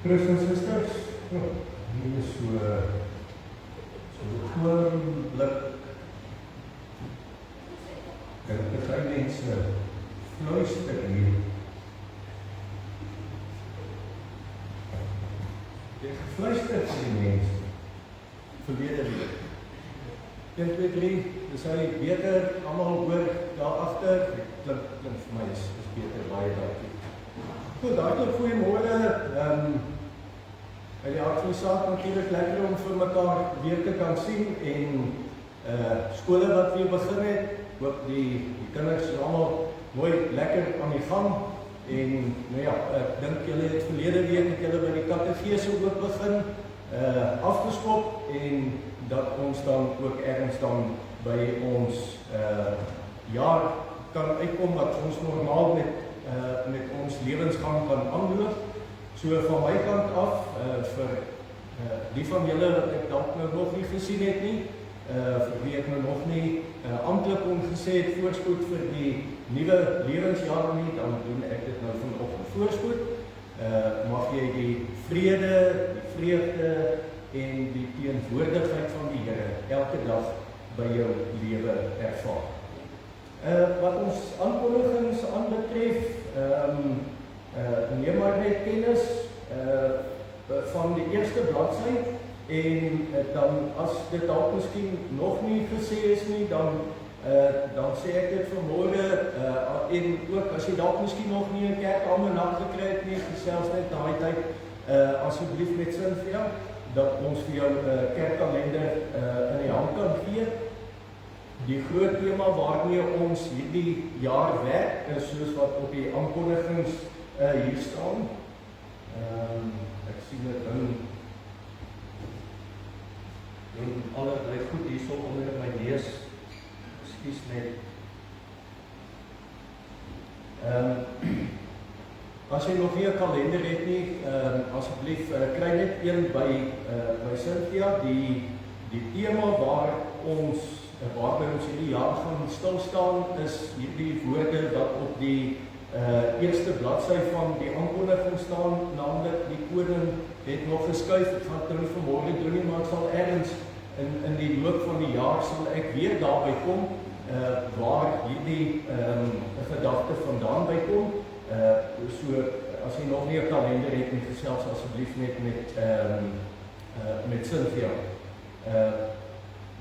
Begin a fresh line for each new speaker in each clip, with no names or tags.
Broers en susters, hier is so oomblik, dat party mense fluister hier. Jy gefluister vir die mense, verlede week. 1, 2, 3, dis hy beter, allemaal hoor daarachter, klink vir my is beter, baie dankie. Goed, hartelijk goeiemorgen, uit die hart van die saak natuurlijk lekker om vir mekaar weer te kan sien en skole wat weer begin het, hoop die kinders allemaal mooi lekker aan die gang en nou ja, ek dink julle het verlede week het julle by die katekese ook begin afgeskop en dat ons dan ook ergens dan by ons jaar kan uitkom wat ons normaal met ons lewensgang kan aanloop. So van my kant af, vir die van julle wat ek dalk nou nog nie gesien het nie, vir wie ek nou nog nie amptelik ongesê het voorspoed vir die nuwe lewensjaar nie, dan doen ek dit nou vanoggend voorspoed. Mag jy die vrede, die vreugde en die teenwoordigheid van die Here elke dag by jou lewe ervaar. Wat ons aankondigings aanbetref, neem maar net kennis van die eerste bladsy en dan as dit dalk miskien nog nie gesê is nie, dan sê ek dit vanmorgen en ook as jy dalk miskien nog nie 'n kerkalmanak gekry het nie, gesels net daai tyd asseblief met Cynthia, dat ons vir jou kerkkalender in die hand kan gee. Die groot thema waarmee ons hierdie jaar werk is soos wat op die aankondigings hier staan. Ek sien dit in allerlei goed hierso onder my neus. Ekskuus net. As jy nog nie 'n kalender het nie, asseblief kry net een by Cynthia. Die tema waarby ons hierdie jaar gaan stilstaan is hierdie woorde wat op die eerste bladsy van die aankondiging staan, naamlik die koning het nog geskuif. Ek gaan dit nou vanmorgen doen nie, maar ek sal ergens in die loop van die jaar sal ek weer daarby kom waar hierdie gedagte vandaan by kom. So as jy nog nie 'n kalender het nie, gesels asseblief net met Cynthia.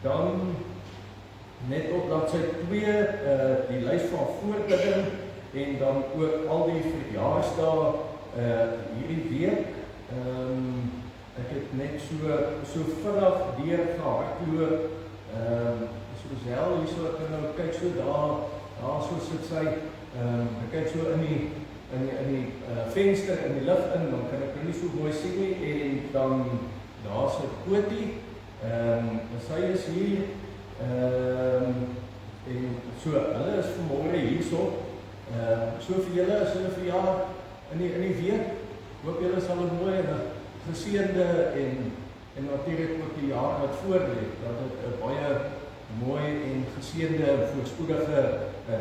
Dan net op bladsy 2 die lys van voorbidding en dan ook al die verjaarsdae hierdie week. Ek het net so vinnig deur gehardloop. Sosel hierso ek kan nou kyk so daar so sit sy. Ek kyk so in die venster in die lig in, dan kan ek nie so mooi sien nie en dan daar sit Kotie. Sy is hier. En so, hulle is vanmorgen hierso. So vir julle is hulle verjaar in die week. Hoop julle sal 'n mooi en geseënde en natuurlik ook die jaar wat voorlê, dat dit 'n baie mooi en geseënde en voorspoedige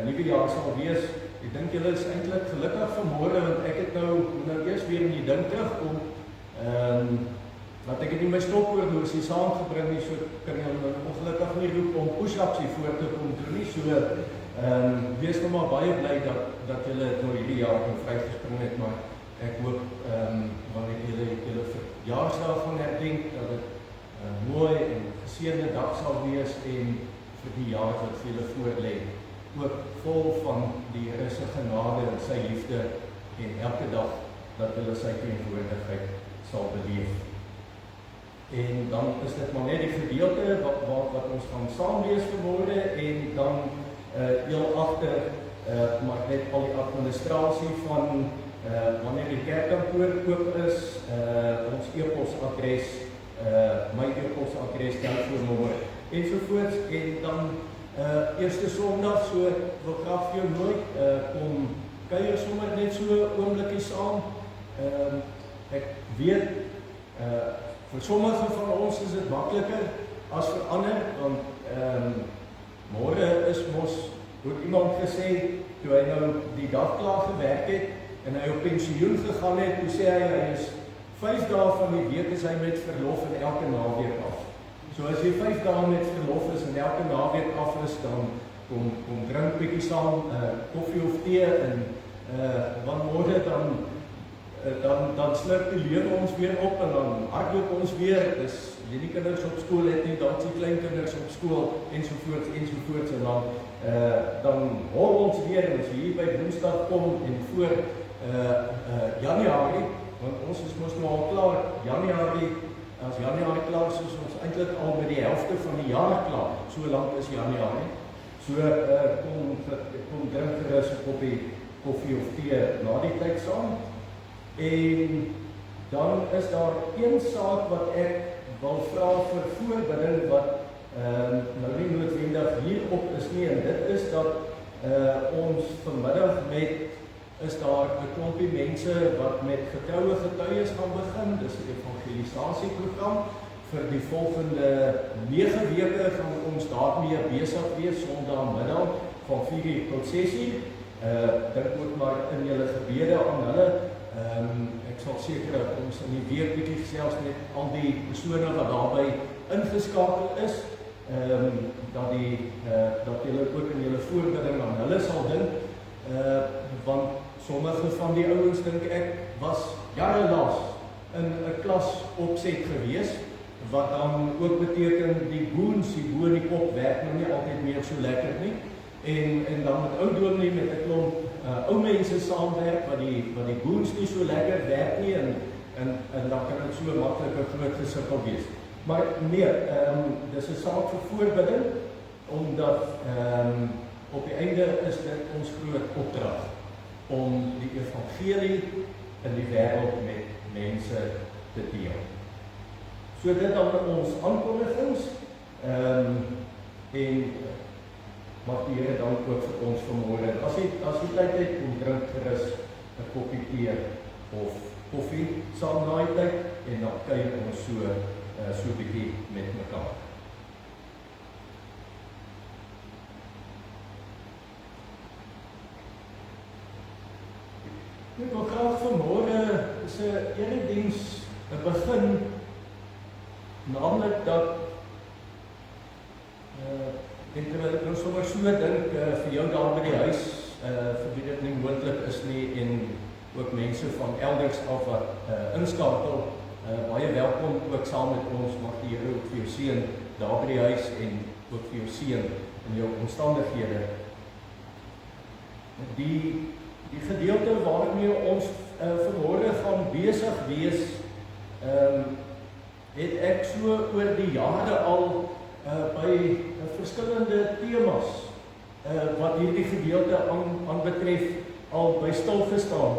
nuwe jaar sal wees. Ek dink julle is eintlik gelukkig vanmorgen, want ek het nou eers weer in die ding terugkom. Want ek het nie my stopwoordhorsie saamgebring nie, so kan jy ongelukkig nie roep om push-ups hier voor te kom doen nie, so wees nou maar baie bly dat julle het nou hierdie jaar kan vrygespring het, maar ek hoop wanneer julle verjaarsdag gaan herdenk, dat dit mooi en geseënde dag sal wees en vir die jaar wat vir julle voorlê, ook vol van die Here se genade en sy liefde en elke dag dat julle sy teenwoordigheid sal beleef. En dan is dit maar net die gedeelte wat ons gaan saamlees vanmorgen en dan heel agter maar net al die administrasie van wanneer die kerkkantoor oop is, ons e-posadres, my e-posadres, telefoonnommer ensovoorts en dan eerste Sondag, so wil graag vir jou nooit kom kuier sommer net so oomblikie saam. Ek weet vir sommige van ons is dit makliker as vir ander, want môre is mos, het iemand gesê, toe hy nou die dag klaar gewerk het, en hy op pensioen gegaan het, toe sê hy is 5 dae van die week is hy met verlof en elke naweek af. So as jy 5 dae met verlof is en elke naweek af is, dan kom drink bietjie saam koffie of tee en wanneer dan slurp die lewe ons weer op en dan hardloop ons weer. Dis jy die kinders op skool het nie, dan die klein kinders op skool ensovoorts en dan hol ons weer en as jy hier by Woensdag kom en voor Januarie, want ons is mos nou al klaar Januarie, as Januarie klaar is ons eintlik al met die helfte van die jaar klaar. So lank is Januarie. So kom drink gerus 'n koppie koffie of tee na die tyd saam. En dan is daar een saak wat ek wil vra vir voorbidding wat nou nie noodwendig hierop is nie, en dit is dat ons vanmiddag is daar 'n klompie mense wat met getroue getuies gaan begin. Dis 'n evangelisasieprogram. Vir die volgende 9 weke gaan ons daarmee besig wees, Sondagmiddag van 4 tot 6 uur. Dink ook maar in julle gebede aan hulle. Ek sal seker ons in die week bietjie gesels met al die persone wat daarbey ingeskakel is, dat julle ook in julle voorbidding aan hulle sal dink, want sommige van die ouens dink ek was jare laas in 'n klas opset gewees, wat dan ook beteken die boons hier bo in die kop werk nou nie altyd meer so lekker nie, en dan met ou dominee met 'n klomp ou mense saamwerk wat die boons nie so lekker werk nie, en dan kan dit so maklik 'n groot gesukkel wees. Maar nee, dis 'n saak vir voorbidding, omdat op die einde is dit ons groot opdrag om die evangelie in die wêreld met mense te deel. So dit dan ons aankondigings, en mag die Here dan ook vir ons vanmôre. As jy tyd het, kom drink gerus 'n koppie tee of koffie saam na die tyd, en dan kuier ons so bietjie met mekaar. Ek wil graag vanmôre is 'n erediens begin, naamlik dat en terwyl ek nou sommer so dink vir jou daar by die huis, vir wie dit nie moontlik is nie, en ook mense van elders af wat inskakel, baie welkom ook saam met ons. Mag die Here ook vir jou seën daar by die huis en ook vir jou seën in jou omstandighede. Die gedeelte waarmee ons vanmôre gaan besig wees, het ek so oor die jare al by verskillende temas wat hierdie gedeelte aan betref al by stil gestaan.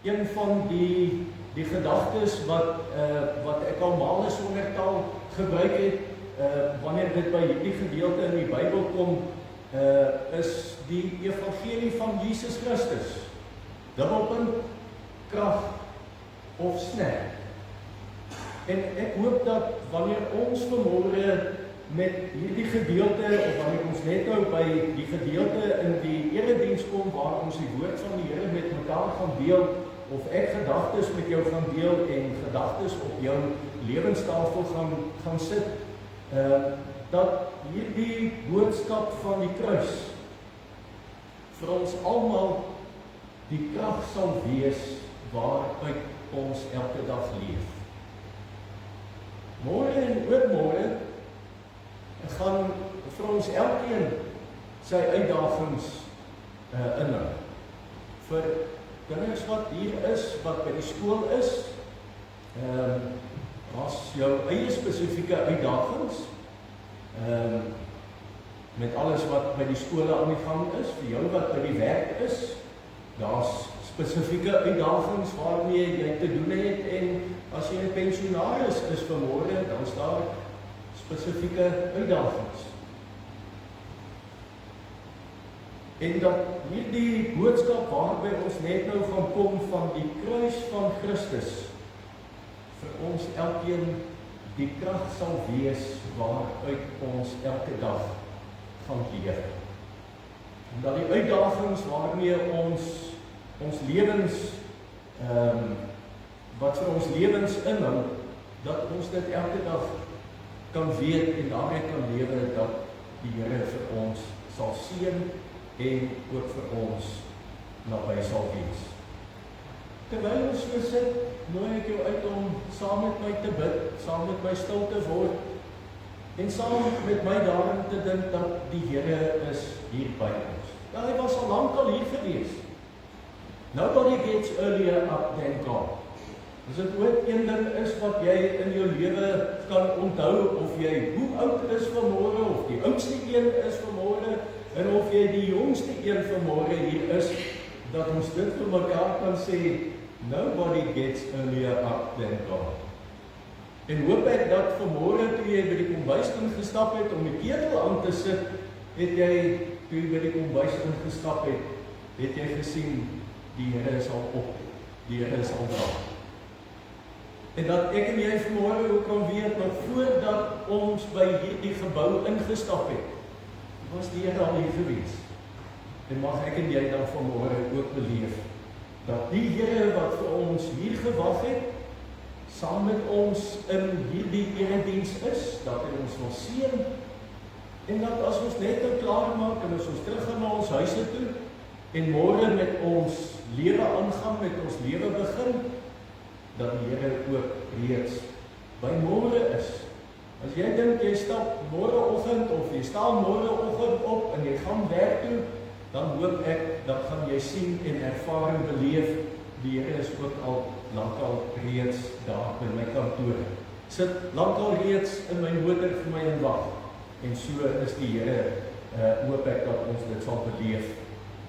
Een van die gedagtes wat ek al male sonder taal gebruik het, wanneer dit by hierdie gedeelte in die Bybel kom, is die evangelie van Jesus Christus. Dubbelpunt, krag of snek. En ek hoop dat wanneer ons vanmôre met hierdie gedeelte, of wanneer ons net nou by die gedeelte in die erediens kom, waar ons die woord van die Here met mekaar gaan deel, of ek gedagtes met jou gaan deel en gedagtes op jou lewenstafel gaan sit, dat hierdie boodskap van die kruis vir ons almal die krag sal wees waaruit ons elke dag leef. Môre en oormôre gaan vir ons elkeen sy uitdagings inhou. Vir kinders wat hier is, wat by die skool is, as jou eie spesifieke uitdagings, met alles wat by die skole aan die gang is, vir jou wat by die werk is, daar's spesifieke uitdagings waarmee jy te doen het, en as jy 'n pensionaris is vanmôre, dan is daar spesifieke uitdagings. En dat hierdie boodskap waarby ons net nou gaan kom van die kruis van Christus vir ons elkeen die krag sal wees waaruit ons elke dag gaan leef. En dat die uitdagings waarmee ons lewens wat vir ons lewens inhou, dat ons dit elke dag kan weet en daarmee kan lewe dat die Here vir ons sal seën en ook vir ons naby sal wees. Terwyl ons so sit, nooi ek jou uit om saam met my te bid, saam met my stil te word en saam met my daarin te dink dat die Here is hier by ons. Ja, hy was al lank hier gewees. Nobody gets earlier up than God. As dit ooit een ding is wat jy in jou lewe kan onthou, of jy hoe oud is vanmôre, of die oudste een is vanmôre, en of jy die jongste een vanmôre hier is, dat ons dit vir mekaar kan sê, nobody gets earlier up than God. En hoop ek dat vanmôre toe jy by die kombuis ingestap het om die ketel aan te sit, het jy, toe jy by die kombuis ingestap het, het jy gesien, die Here is al op, die Here is al daar. En dat ek en jy vanmôre ook kan weet, dat voordat ons by hierdie gebou ingestap het, was die Here al hier gewees. En mag ek en jy dan vanmôre ook beleef, dat die Here wat vir ons hier gewag het, saam met ons in hierdie erediens is, dat hy ons wil seën, en dat as ons net klaar maak, en as ons terug gaan na ons huise toe, en môre met ons lewe aangaan, met ons lewe begin, dat die Here ook reeds by môre is. As jy dink jy stap môreoggend of jy staan môreoggend op en jy gaan werk toe, dan hoop ek dat gaan jy sien en ervaar en beleef die Here is ook al lankal reeds daar by my kantoor. Sit lankal reeds in my motor vir my en wag. En so is die Here, hoop ek dat ons dit sal beleef,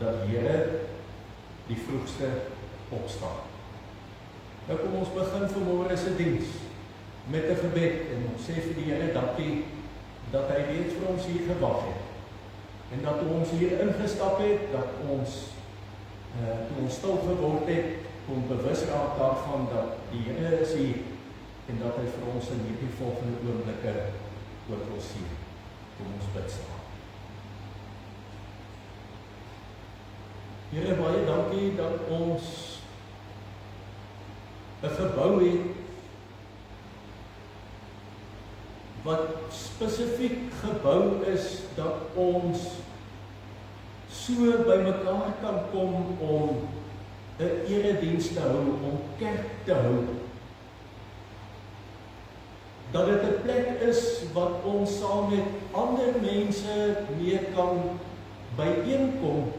dat die Here die vroegste opstaan. Nou kom ons begin vanmôre se diens met 'n gebed en ons sê vir die Here dankie dat hy reeds vir ons hier gewag het. En dat ons hier ingestap het, dat ons toe ons stil geword het, kom bewus raak daarvan dat die Here is hier en dat hy vir ons in hierdie volgende oomblikke ook wil sien. Kom ons bid saam. Here, baie dankie dat ons 'n gebou het wat spesifiek gebou is dat ons so by mekaar kan kom om 'n erediens te hou, om kerk te hou. Dat dit 'n plek is wat ons saam met ander mense mee kan byeenkom,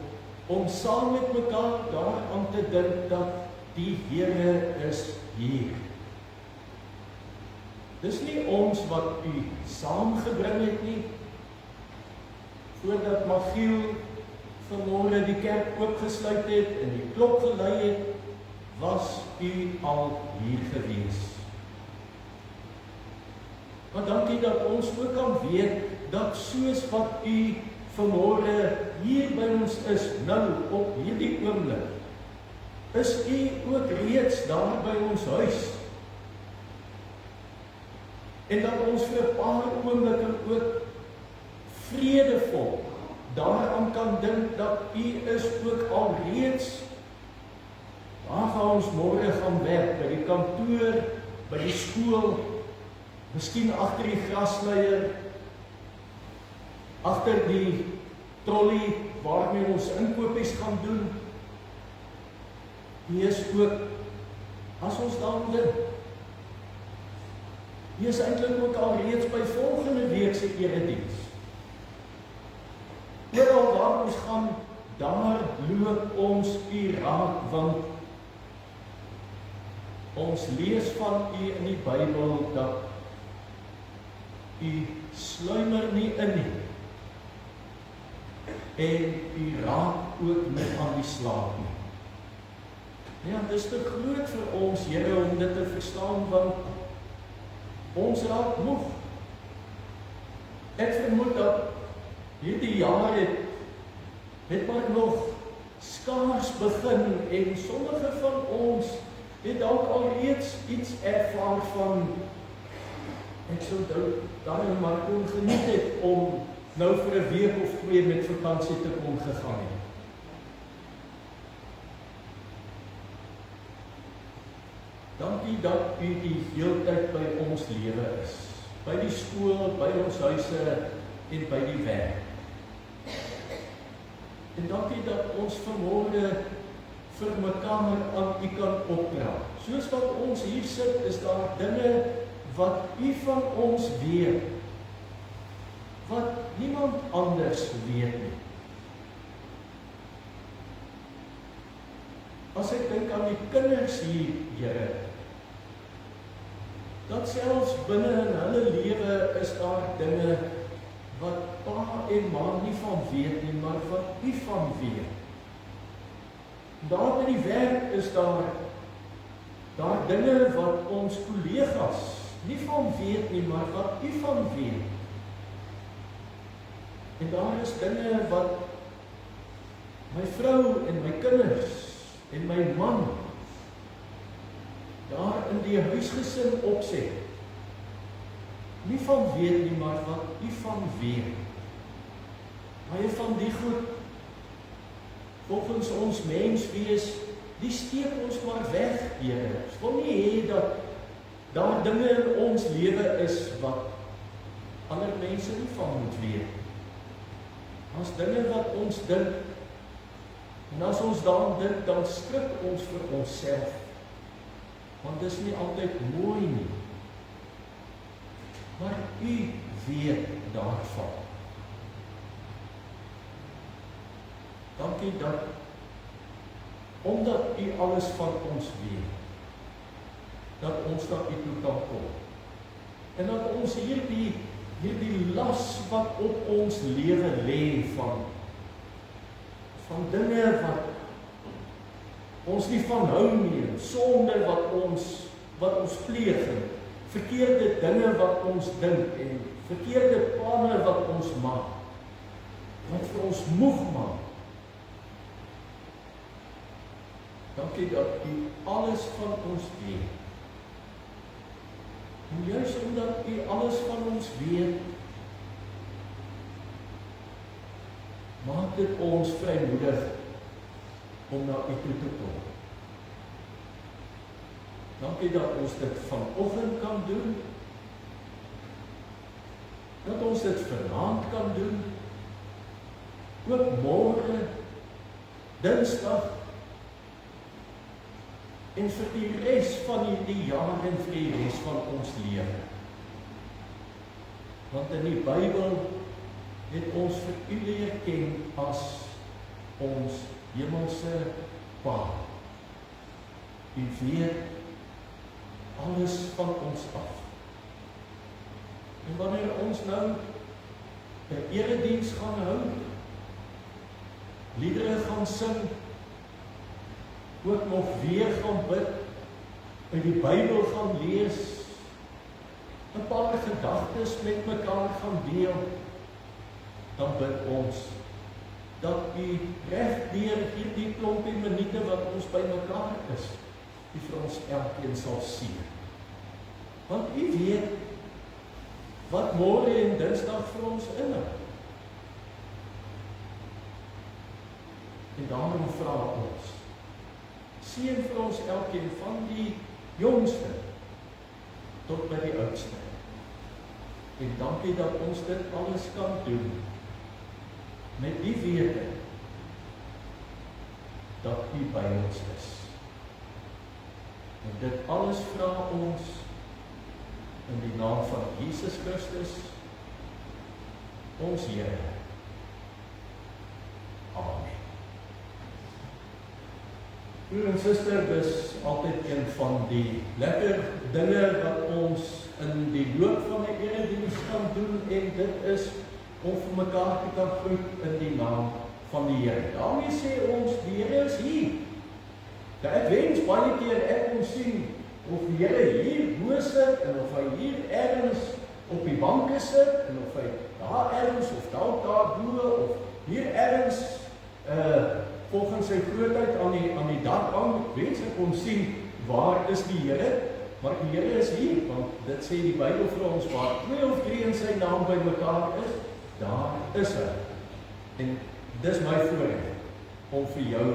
om saam met mekaar daaraan te dink dat die Here is hier. Dis nie ons wat u saamgebring het nie. Voordat Magiel vanmôre die kerk oopgesluit het en die klok gelui het, was u al hier gewees. Maar dankie dat ons ook kan weet dat soos wat u vanmôre hier by ons is, nou op hierdie oomblik, is u ook reeds daar by ons huis. En dat ons vir 'n paar oomblikke ook vredevol daaraan kan dink dat u is ook al reeds waar gaan ons môre gaan werk, by die kantoor, by die skool, miskien agter die grasleier, agter die trolley waarmee ons inkopies gaan doen. U is ook, as ons daaraan dink, u is eintlik ook al reeds by volgende week se erediens. Oral waar ons gaan, daar loop ons u raak, want ons lees van u in die Bybel dat u sluimer nie in nie. En u raak ook nie aan die slaap nie. Ja, dit is te groot vir ons, Here, om dit te verstaan, want ons raak moeg. Ek vermoed dat hierdie jaar het maar nog skaars begin en sommige van ons het dalk al reeds iets ervaar van ek sou daarom maar kon geniet het om nou vir 'n week of 2 met vakansie te kom gegaan het. Dankie dat U die heeltyd by ons lewe is. By die skool, by ons huise en by die werk. En dankie dat ons vanmôre vir mekaar aan U kan opdra. Soos wat ons hier sit, is daar dinge wat U van ons weet, wat niemand anders weet nie. As ek dink aan die kinders hier, Here, dat selfs binne in hulle lewe is daar dinge wat pa en ma nie van weet nie, maar wat U van weet. Daar by die werk is daar dinge wat ons kollegas nie van weet nie, maar wat U van weet. En daar is dinge wat my vrou en my kinders en my man daar in die huisgesin opset. Nie van weet nie, maar wat U van weet. Baie van die goed, volgens ons menswees, die steek ons maar weg, Here. Ons wil nie hê dat daar dinge in ons lewe is wat ander mense nie van moet weet. As dinge wat ons dink, en as ons daaraan dink, dan skrik ons vir onsself. Want dis nie altyd mooi nie. Maar U weet daarvan. Dankie dat, omdat U alles van ons weet, dat ons na U toe kan kom. En dat ons hierdie las wat op ons lewe lê van dinge wat ons nie van hou nie, sonde wat ons pleeg, verkeerde dinge wat ons dink en verkeerde planne wat ons maak, wat vir ons moeg maak. Dankie dat U alles van ons weet. En juist omdat U alles van ons weet, maak dit ons vrymoedig om na U toe te kom. Dankie dat ons dit vanoggend kan doen, dat ons dit vanaand kan doen, ook môre, Dinsdag, en vir die res van die jaar en vir die res van ons lewe. Want in die Bybel het ons vir U leer ken as ons hemelse Pa. U weet alles van ons af. En wanneer ons nou 'n erediens gaan hou, liedere gaan sing, ook nog weer gaan bid, in die Bybel gaan lees, 'n paar gedagtes met mekaar gaan deel, dan bid ons dat U reg deur hierdie klompie minute wat ons by mekaar is, U vir ons elkeen sal sien. Want U weet wat môre en Dinsdag vir ons inhou. En daarom vra ons, seën vir ons elkeen van die jongste tot by die oudste. En dankie dat ons dit alles kan doen met die wete dat U by ons is. En dit alles vra ons in die naam van Jesus Christus, ons Here. Amen. Broer en suster, dis altyd een van die lekker dinge wat ons in die loop van die erediens kan doen, en dit is om vir mekaar te kan groet in die naam van die Here. Daarmee sê ons, die Here is hier. Ek wens baie keer ek kon sien of die Here hier bo sit, en of hy hier ergens op die banke sit, en of hy daar ergens, of daar bo, of hier ergens volgens sy grootheid aan die dak hang. Ek wens ek kon sien, waar is die Here? Maar die Here is hier, want dit sê die Bybel vir ons, waar 2 of 3 in sy naam by mekaar is, daar is hy. En dis my voorreg om vir jou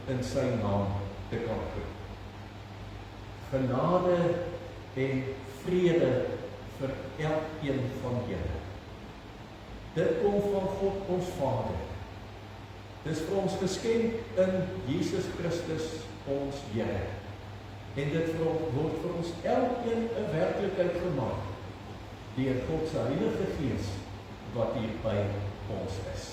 in sy naam te kan groet. genade en vrede vir elkeen van julle. Dit kom van God ons Vader. Dis vir ons geskenk in Jesus Christus ons Here. En dit word vir ons elkeen 'n werklikheid gemaak deur God se Heilige Gees wat hier by ons is.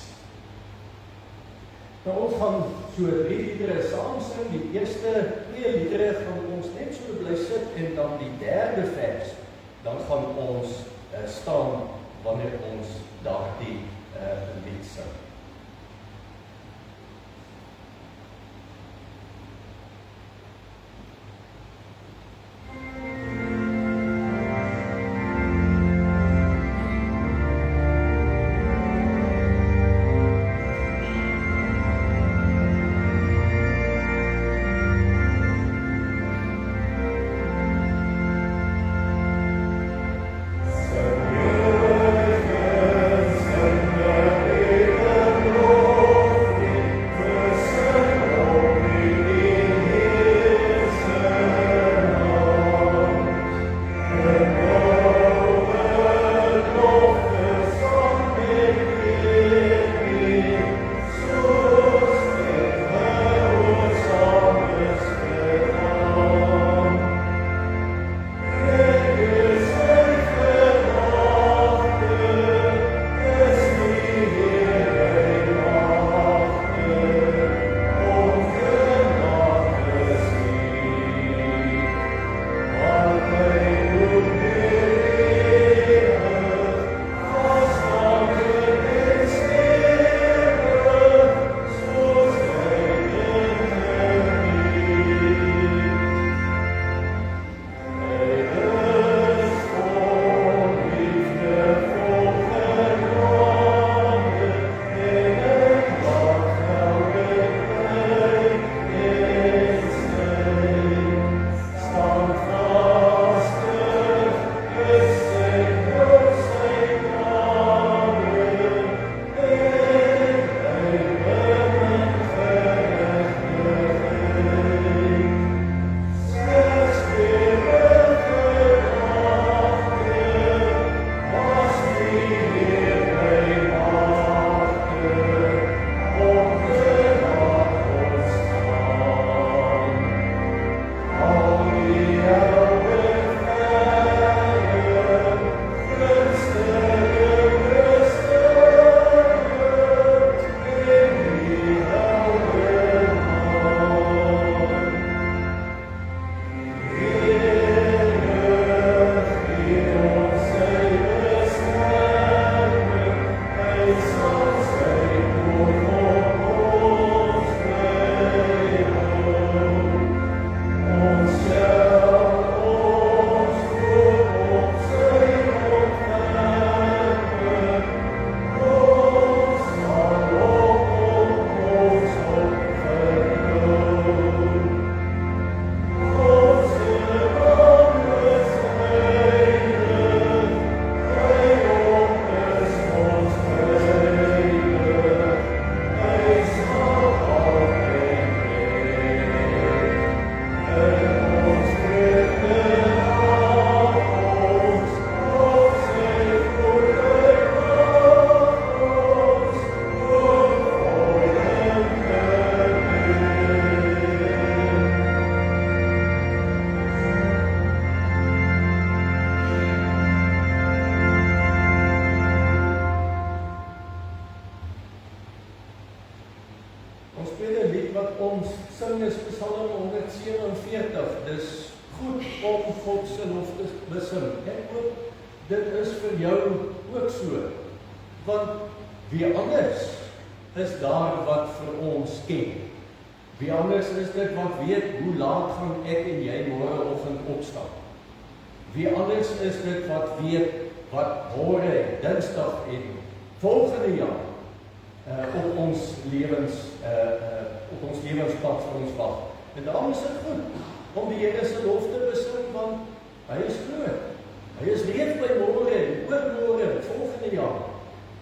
Nou ons gaan so 3 liedere saam sing. Die eerste 2 liedere gaan ons net so bly sit en dan die 3de vers, dan gaan ons staan wanneer ons daardie lied sing.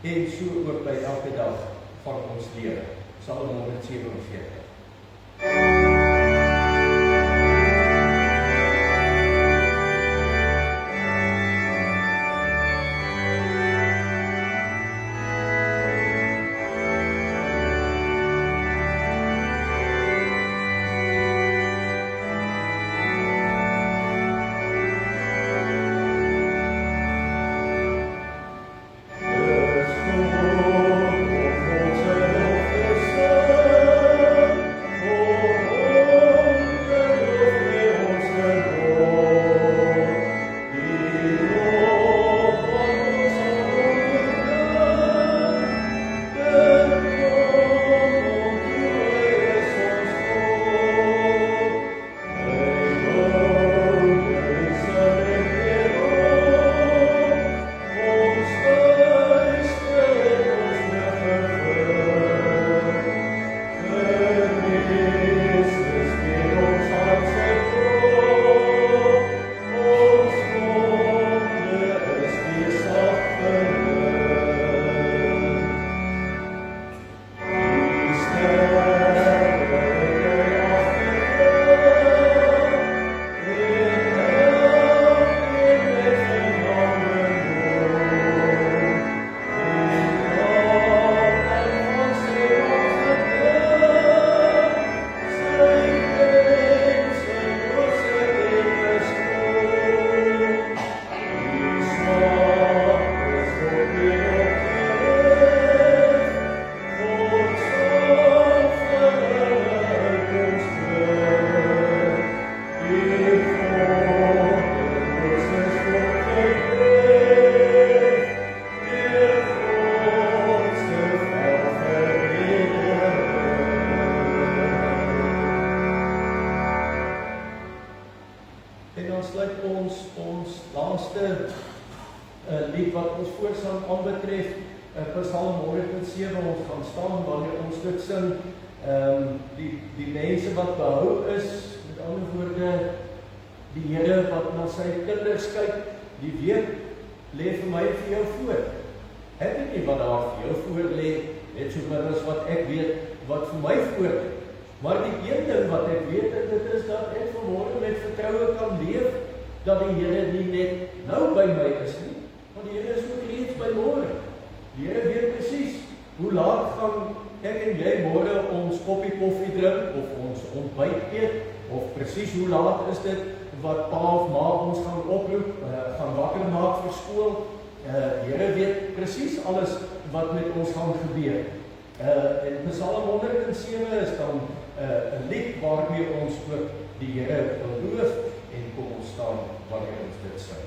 En so ook by elke dag van ons lewe. Psalm 147.
wat ons voorsang aanbetref, Psalm 107, ons gaan staan wanneer ons dit sing, die mense wat behou is, met ander woorde, die Here wat na sy kinders kyk, die week lê vir my vir jou voor. Ek weet nie wat daar vir jou voor lê, net so min as wat ek weet, wat vir my voor lê. Maar die een ding wat ek weet, en dit is dat ek vanmôre met vertroue kan leef, dat die Here nie net nou by my is nie, want die Here is ook reeds by môre. Die Here weet presies, hoe laat gaan ek en jy môre ons koppie koffie drink, of ons ontbyt eet, of presies hoe laat is dit, wat pa of ma ons gaan oproep, gaan wakker maak vir skool. Die Here weet presies alles wat met ons gaan gebeur. En Psalm 107 is dan 'n lied waarmee ons ook die Here loof, en kom ons staan wanneer ons dit sing.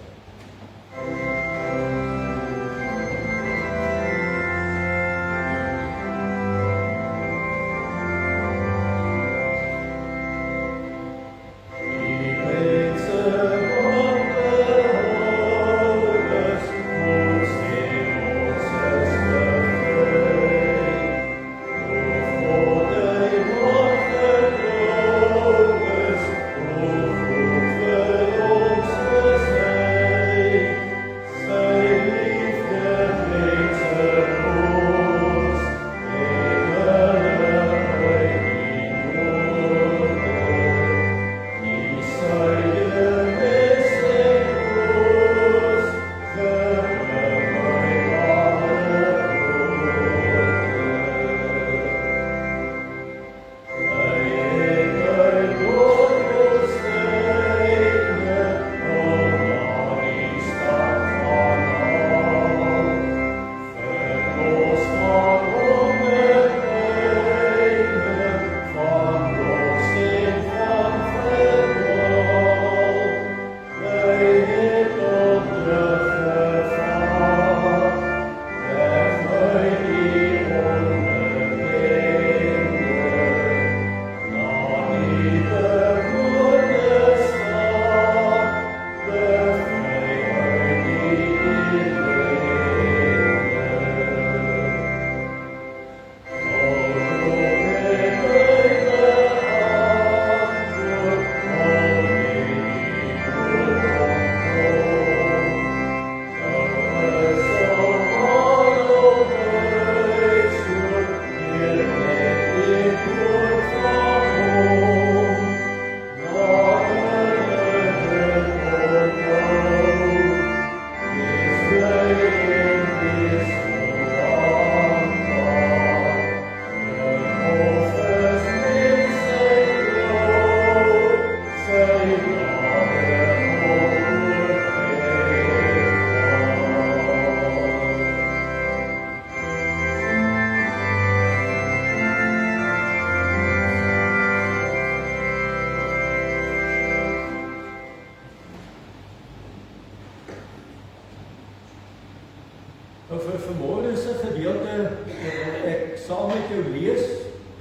Vir vanmôre is 'n gedeelte wat ek saam met jou lees,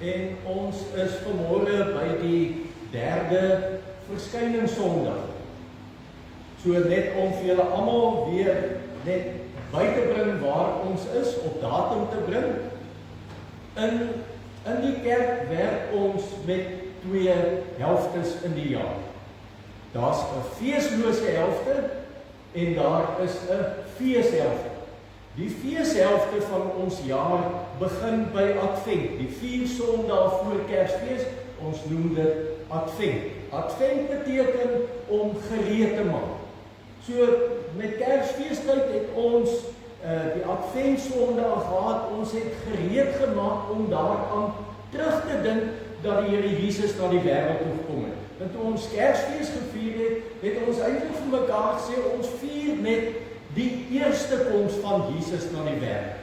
en ons is vanmôre by die 3de verskyningssondag. So net om vir julle almal weer net by te bring waar ons is, op datum te bring. In die kerk werk ons met 2 helftes in die jaar. Daar's 'n feeslose helfte en daar is 'n feeshelfte. Die feeshelfte van ons jaar begin by Advent, die 4 Sondae voor Kersfees, ons noem dit Advent. Advent beteken om gereed te maak. So met Kersfeestyd het ons die Advent Sondae gehad, ons het gereed gemaak om daaraan terug te dink dat die Here Jesus na die wêreld toe gekom het. En toe ons Kersfees gevier het, het ons eintlik vir mekaar gesê, ons vier met die eerste koms van Jesus na die wêreld.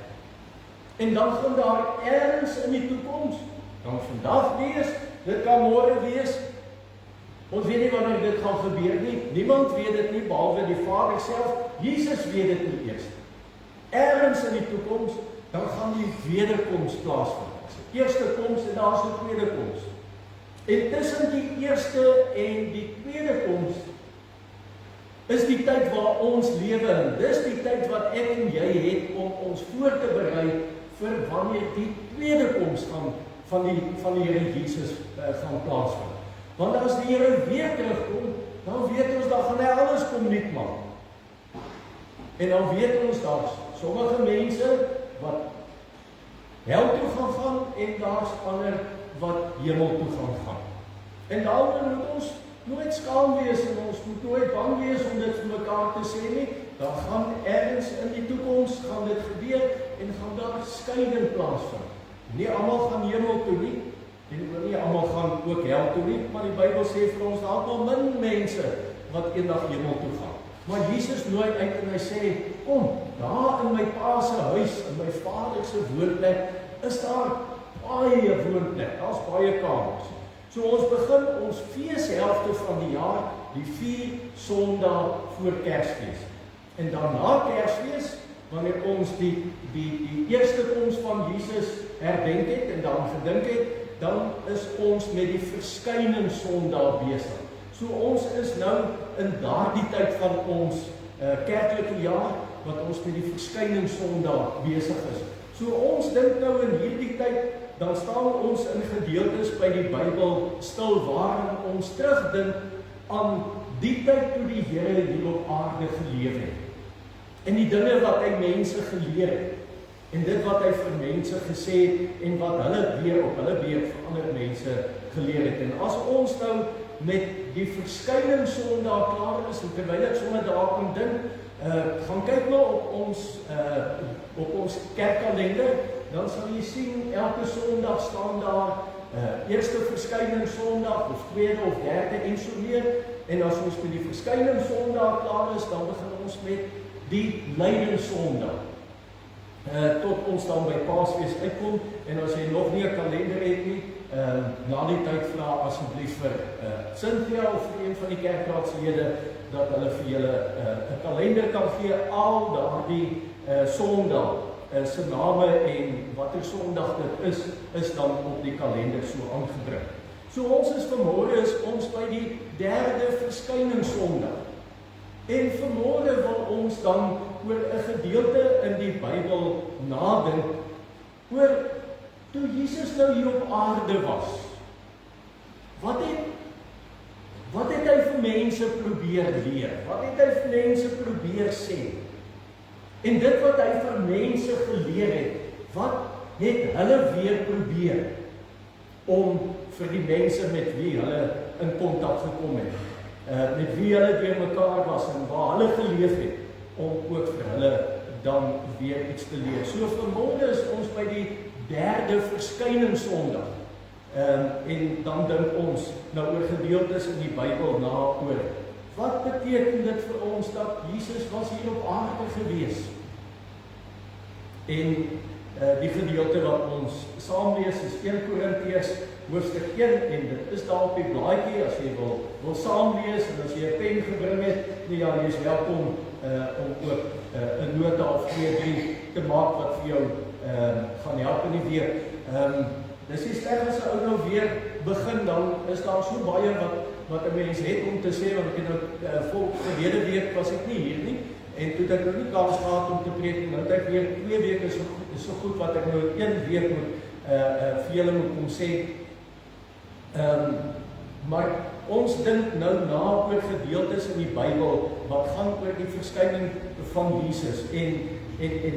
En dan gaan daar ergens in die toekoms, kan vandag wees, dit kan môre wees, ons weet nie wanneer dit gaan gebeur nie, niemand weet dit nie, behalwe die Vader self, Jesus weet dit nie eers. Ergens in die toekoms, dan gaan die wederkoms plaasvind. Eerste koms en daar is 'n tweede koms. En tussen die eerste en die tweede koms is die tyd waar ons lewe in. Dis die tyd wat ek en jy het om ons voor te berei vir wanneer die tweede koms van die Here Jesus gaan plaasvind. Want as die Here weer terugkom, dan weet ons, dan gaan hy alles kom nuut maak. En dan weet ons, daar's sommige mense wat hel toe gaan en daar's ander wat hemel toe gaan. En daarom moet ons nooit skaam wees en ons moet nooit bang wees om dit vir mekaar te sê nie. Dan gaan ergens in die toekoms gaan dit gebeur en gaan daar skeiding plaasvind. Nie almal gaan hemel toe nie, en nie almal gaan ook hel toe nie, maar die Bybel sê vir ons daar maar min mense wat eendag hemel toe gaan. Maar Jesus nooi uit en hy sê, kom, daar in my Pa se huis, in my Vader se woonplek, is daar baie woonplek, daar's baie kamers. So ons begin ons feeshelfte van die jaar, die 4 Sondae voor Kersfees. En daarna Kersfees, wanneer ons die eerste koms van Jesus herdenk het en dan gedink het, dan is ons met die verskyning Sondae besig. So ons is nou in daardie tyd van ons kerklike jaar, wat ons met die verskyning Sondae besig is. So ons dink nou in hierdie tyd, dan staan ons in gedeeltes by die Bybel stil waarin ons terugdink aan die tyd toe die Here hier op aarde geleef het. En die dinge wat hy mense geleer het. En dit wat hy vir mense gesê het en wat hulle weer op hulle beurt vir ander mense geleer het. En as ons nou met die verskyning Sondae klaar is, en terwyl ek sommer daaraan dink, gaan kyk maar op ons kerkkalender, dan sal jy sien, elke Sondag staan daar eerste verskyning Sondag, of tweede of derde en so meer. En as ons met die verskyning Sondag klaar is, dan begin ons met die Lydenssondag. Tot ons dan by Paasfees uitkom, en as jy nog nie 'n kalender het nie, na die tyd vra asseblief vir Cynthia of vir een van die kerkraadslede, dat hulle vir julle 'n kalender kan gee, al daardie Sondag se name en watter Sondag dit is dan op die kalender so aangebring. So ons is vanmôre is ons by die derde verskyning Sondag. En vanmôre wil ons dan oor 'n gedeelte in die Bybel nadink oor toe Jesus nou hier op aarde was. Wat het hy vir mense probeer leer? Wat het hy vir mense probeer sê? En dit wat hy vir mense geleer het, wat het hulle weer probeer om vir die mense met wie hulle in kontak gekom het, met wie hulle deur mekaar was en waar hulle geleef het, om ook vir hulle dan weer iets te leer. So vanmôre is ons by die derde verskyning Sondag. En dan dink ons nou oor gedeeltes in die Bybel na oor. Wat beteken dit vir ons dat Jesus was hier op aarde gewees? En die gedeelte wat ons saam lees is 1 Korintiërs hoofstuk 1 en dit is daar op die blaadjie as jy wil saam lees en as jy 'n pen gebring het, ja, jy is welkom om ook 'n nota of 2-3 te maak wat vir jou gaan help in die week. Dis nie sleg as 'n ou nou weer begin, dan is daar so baie wat 'n mens het om te sê, want ek het nou verlede week was ek nie hier nie, en toe het ek nou nie kans gehad om te preek nie, nou het ek weer 2 weke is so goed wat ek nou 1 week moet vir julle moet kom sê. Maar ons dink nou na oor gedeeltes in die Bybel wat gaan oor die verskyning van Jesus en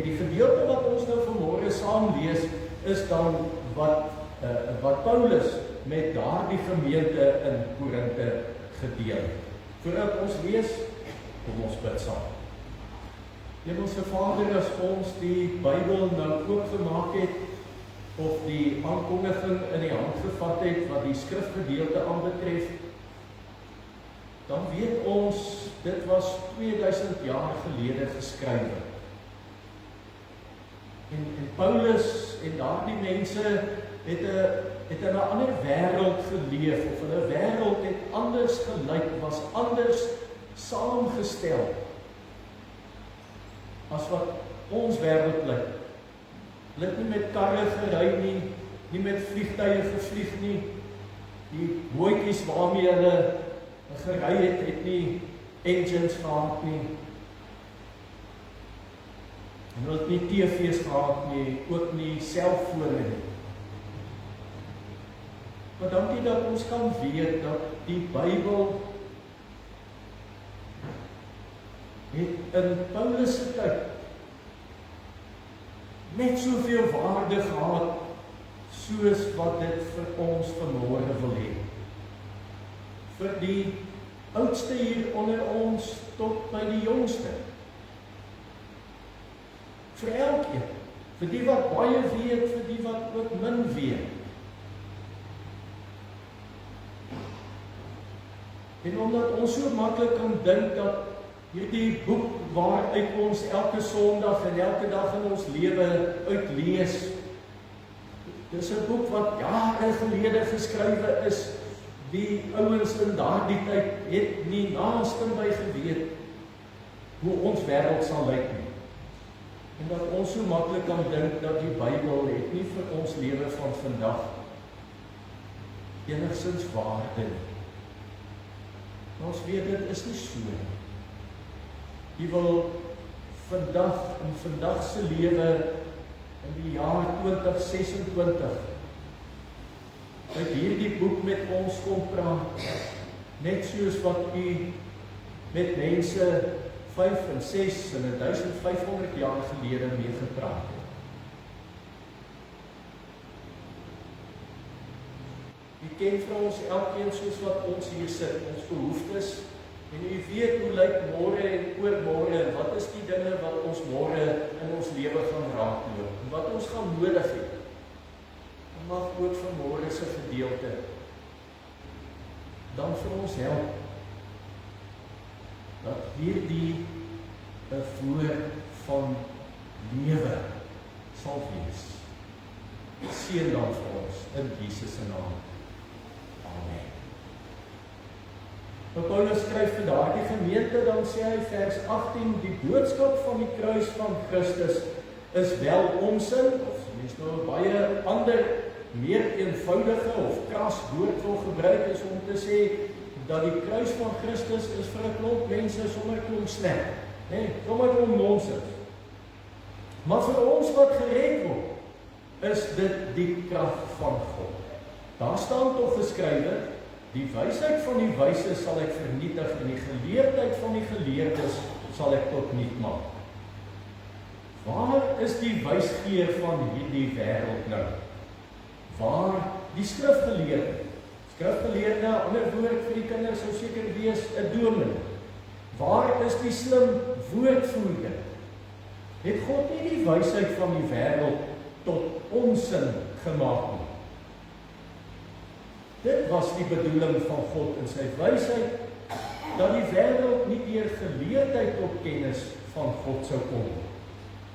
die gedeelte wat ons nou vanmôre saam lees is dan wat Paulus met daardie gemeente in Korinthe gedeel. Voordat ons lees, kom ons bid saam. Hemelse Vader, as ons die Bybel nou oopgemaak het of die aankondiging in die hand gevat het wat die skrifgedeelte aanbetref, dan weet ons dit was 2000 jaar gelede geskrywe. En Paulus en daardie mense het in 'n ander wêreld geleef, of hulle wêreld het anders gelyk, was anders saamgestel as wat ons wêreld lyk. Hulle het nie met karre gery nie met vliegtuie gevlieg nie, die bootjies waarmee hulle gery het nie engines gehad nie. En ons het nie TV's gehad nie, ook nie selfone nie. Maar dankie dat ons kan weet dat die Bybel het in Paulus se tyd net soveel waarde gehad soos wat dit vir ons vanmôre wil hê. Vir die oudste hier onder ons tot by die jongste. Vir elkeen, vir die wat baie weet, vir die wat ook min weet. En omdat ons so maklik kan dink dat hierdie boek waaruit ons elke Sondag en elke dag in ons lewe uitlees, dis 'n boek wat jare gelede geskrywe is. Die ouens in daardie tyd het nie naaste by geweet hoe ons wêreld sal lyk nie. En dat ons so maklik kan dink dat die Bybel het nie vir ons lewe van vandag enigstens waarde nie. Maar ons weet dit is nie so nie. Jy wil vandag, in vandag se lewe, in die jaar 2026, uit hierdie boek met ons kom praat, net soos wat u met mense 5 en 6 en 1500 jaar gelede mee gepraat het. U ken vir ons elkeen soos wat ons hier sit, ons behoeftes, en u weet hoe lyk môre en oormôre, en wat is die dinge wat ons môre in ons lewe gaan raakloop, en wat ons gaan nodig het. En mag ook vanmôre se gedeelte dan vir ons help, dat hierdie 'n woord van lewe sal wees. Seën dan vir ons in Jesus se naam. Amen. Paulus skryf vir daardie gemeente, dan sê hy vers 18, die boodskap van die kruis van Christus is wel onsin, of mens nou 'n baie ander, meer eenvoudige of kras woord wil gebruik, is om te sê dat die kruis van Christus is vir 'n klomp mense sommer 'n klomp sleg, sommer 'n klomp nonsens. Maar vir ons wat gered word, is dit die krag van God. Daar staan tog geskrywe, die wysheid van die wyse sal ek vernietig en die geleerdheid van die geleerdes sal ek tot niet maak. Waar is die wysgeer van hierdie wêreld nou? Waar die skrifgeleerde? Skrifgeleerde, ander woord vir die kinders sou seker wees 'n dominee. Waar is die slim woordvoerder? Het God nie die wysheid van die wêreld tot onsin gemaak nie? Dit was die bedoeling van God in sy wysheid, dat die wêreld nie deur geleerdheid tot kennis van God sou kom.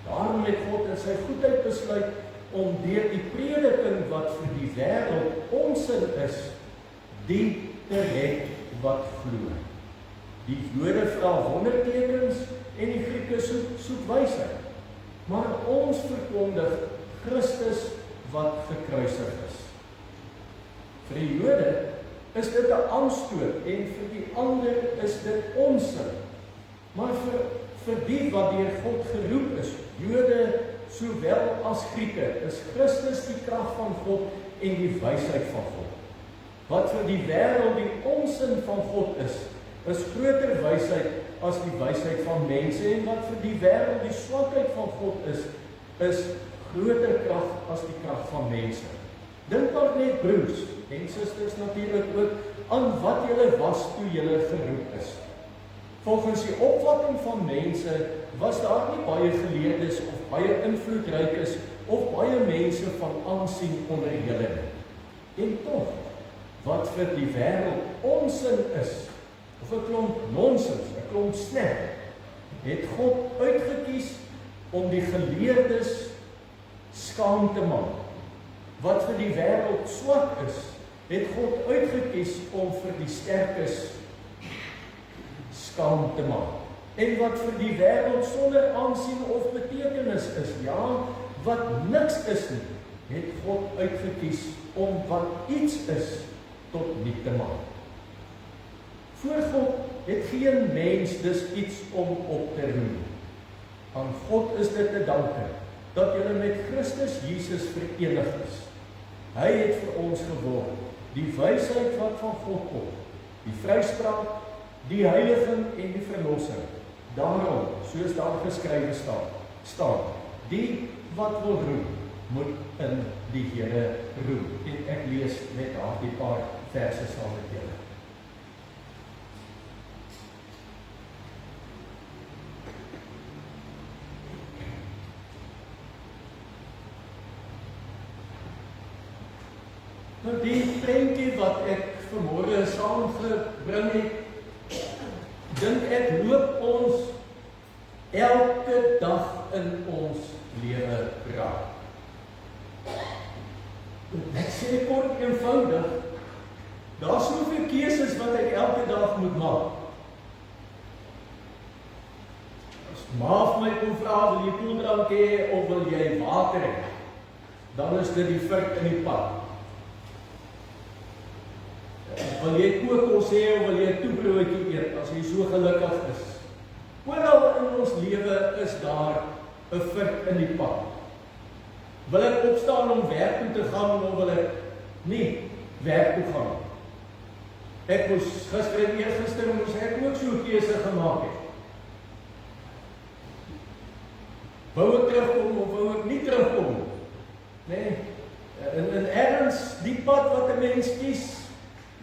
Daarom het God in sy goedheid besluit om deur die prediking wat vir die wêreld onsin is, die te red wat glo. Die Jode vra wondertekens en die Grieke soek wysheid. Maar ons verkondig Christus wat gekruisig is. Vir die Jode is dit 'n aanstoot en vir die ander is dit onsin. Maar vir die wat deur God geroep is, Jode sowel as Grieke, is Christus die krag van God en die wysheid van God. Wat vir die wêreld die onsin van God is groter wysheid as die wysheid van mense, en wat vir die wêreld die swakheid van God is groter krag as die krag van mense. Dink maar net, broers en susters, natuurlik ook aan wat julle was toe julle geroep is. Volgens die opvatting van mense was daar nie baie geleerdes of baie invloedrykes of baie mense van aansien onder julle nie. En tog, wat vir die wêreld onsin is, of 'n klomp nonsens, 'n klomp sleg, het God uitgekies om die geleerdes skaam te maak. Wat vir die wêreld swak is, het God uitgekies om vir die sterkes skaam te maak. En wat vir die wêreld sonder aansien of betekenis is, ja, wat niks is nie, het God uitgekies om wat iets is tot niet te maak. Voor God het geen mens dus iets om op te roem. Aan God is dit te danke, dat julle met Christus Jesus verenig is. Hy het vir ons geword, die wysheid wat van God kom, die vryspraak, die heiliging en die verlossing. Daarom, soos daar geskrywe staan, die wat wil roem, moet in die Here roem. En ek lees net daardie paar verse saam met julle. Nou die prentjie wat ek vanmôre saamgebring het, dink ek loop ons elke dag in ons lewe raak. Ek sê kort eenvoudig, daar is soveel keuses wat ek elke dag moet maak. As ma vir my kom vra, wil jy koeldrank hê of wil jy water hê? Dan is dit die vurk in die pad. Wil jy kookos hê of wil jy 'n toebroodjie eet as jy so gelukkig is? Oral in ons lewe is daar 'n vurk in die pad. Wil ek opstaan om werk toe te gaan of wil ek nie werk toe gaan? Ek moes gister en eergister moes ek ook so 'n keuse gemaak het. Wou ek terugkom of wou ek nie terugkom? Nee, en ergens die pad wat 'n mens kies,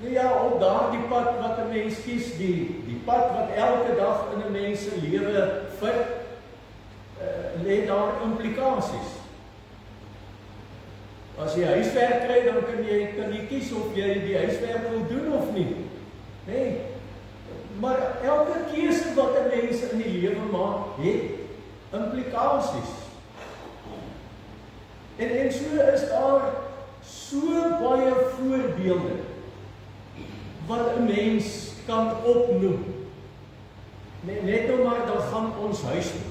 nou ja, op daardie pad wat 'n mens kies, die pad wat elke dag in 'n mens se lewe vir, lê daar implikasies. As jy huiswerk kry, dan kan jy kies of jy die huiswerk wil doen of nie. Nee, maar elke keuse wat 'n mens in die lewe maak, het implikasies. En so is daar so baie voorbeelde wat 'n mens kan opnoem. Net nou maar, dan gaan ons huis toe.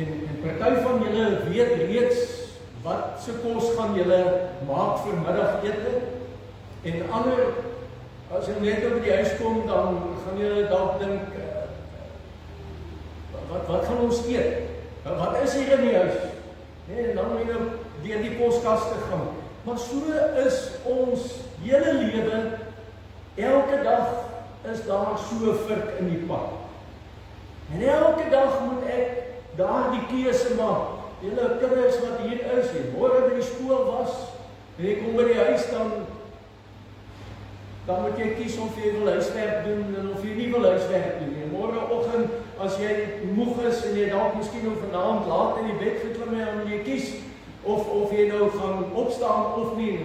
En party van julle weet reeds wat se kos gaan julle maak vir middagete. En ander, as jy net op die huis kom, dan gaan julle dalk dink, wat gaan ons eet? Wat is hier in die huis? Nee, en dan moet jy deur die koskaste gaan. Maar so is ons hele lewe. Elke dag is daar so 'n vurk in die pad. En elke dag moet ek daardie keuse maak. Julle kinders wat hier is, jy môre by die skool was, en jy kom by die huis, dan moet jy kies of jy wil huiswerk doen en of jy nie wil huiswerk doen. En môreoggend, as jy moeg is en jy dalk miskien ook vanaand laat in die bed geklim het, dan moet jy kies of jy nou gaan opstaan of nie.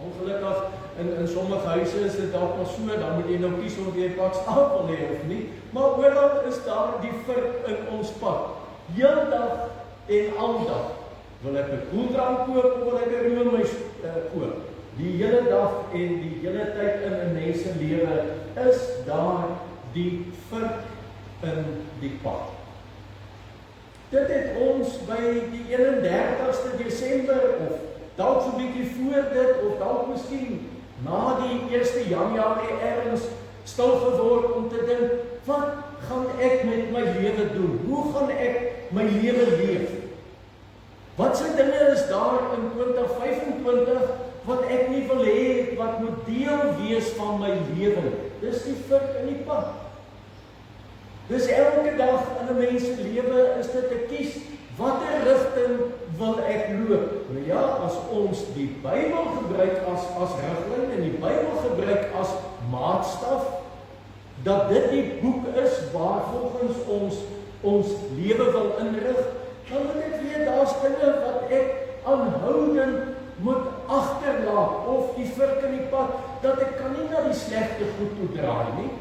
Ongelukkig in sommige huise is dit dalk maar so, dan moet jy nou kies of jy pad staan wil hê of nie. Maar oral is daar die vurk in ons pad. Heeldag en aldag. Wil ek 'n koeldrank koop of wil ek 'n roomys koop? Die hele dag en die hele tyd in 'n mens se lewe is daar die vurk in die pad. Dit het ons by die 31ste Desember of dalk so 'n bietjie voor dit of dalk miskien na die 1 Januarie ergens stil geword om te dink, wat gaan ek met my lewe doen? Hoe gaan ek my lewe leef? Wat se dinge is daar in 2025 wat ek nie wil hê wat moet deel wees van my lewe? Dis die vurk in die pad. Dis elke dag in 'n mens se lewe is dit te kies, watter rigting wil ek loop? Nou ja, as ons die Bybel gebruik as riglyn en die Bybel gebruik as maatstaf, dat dit die boek is waar volgens ons lewe wil inrig, dan moet ek weet, daar's dinge wat ek aanhoudend moet agterlaat, of die vurk in die pad, dat ek kan nie na die slegte goed toe draai nie.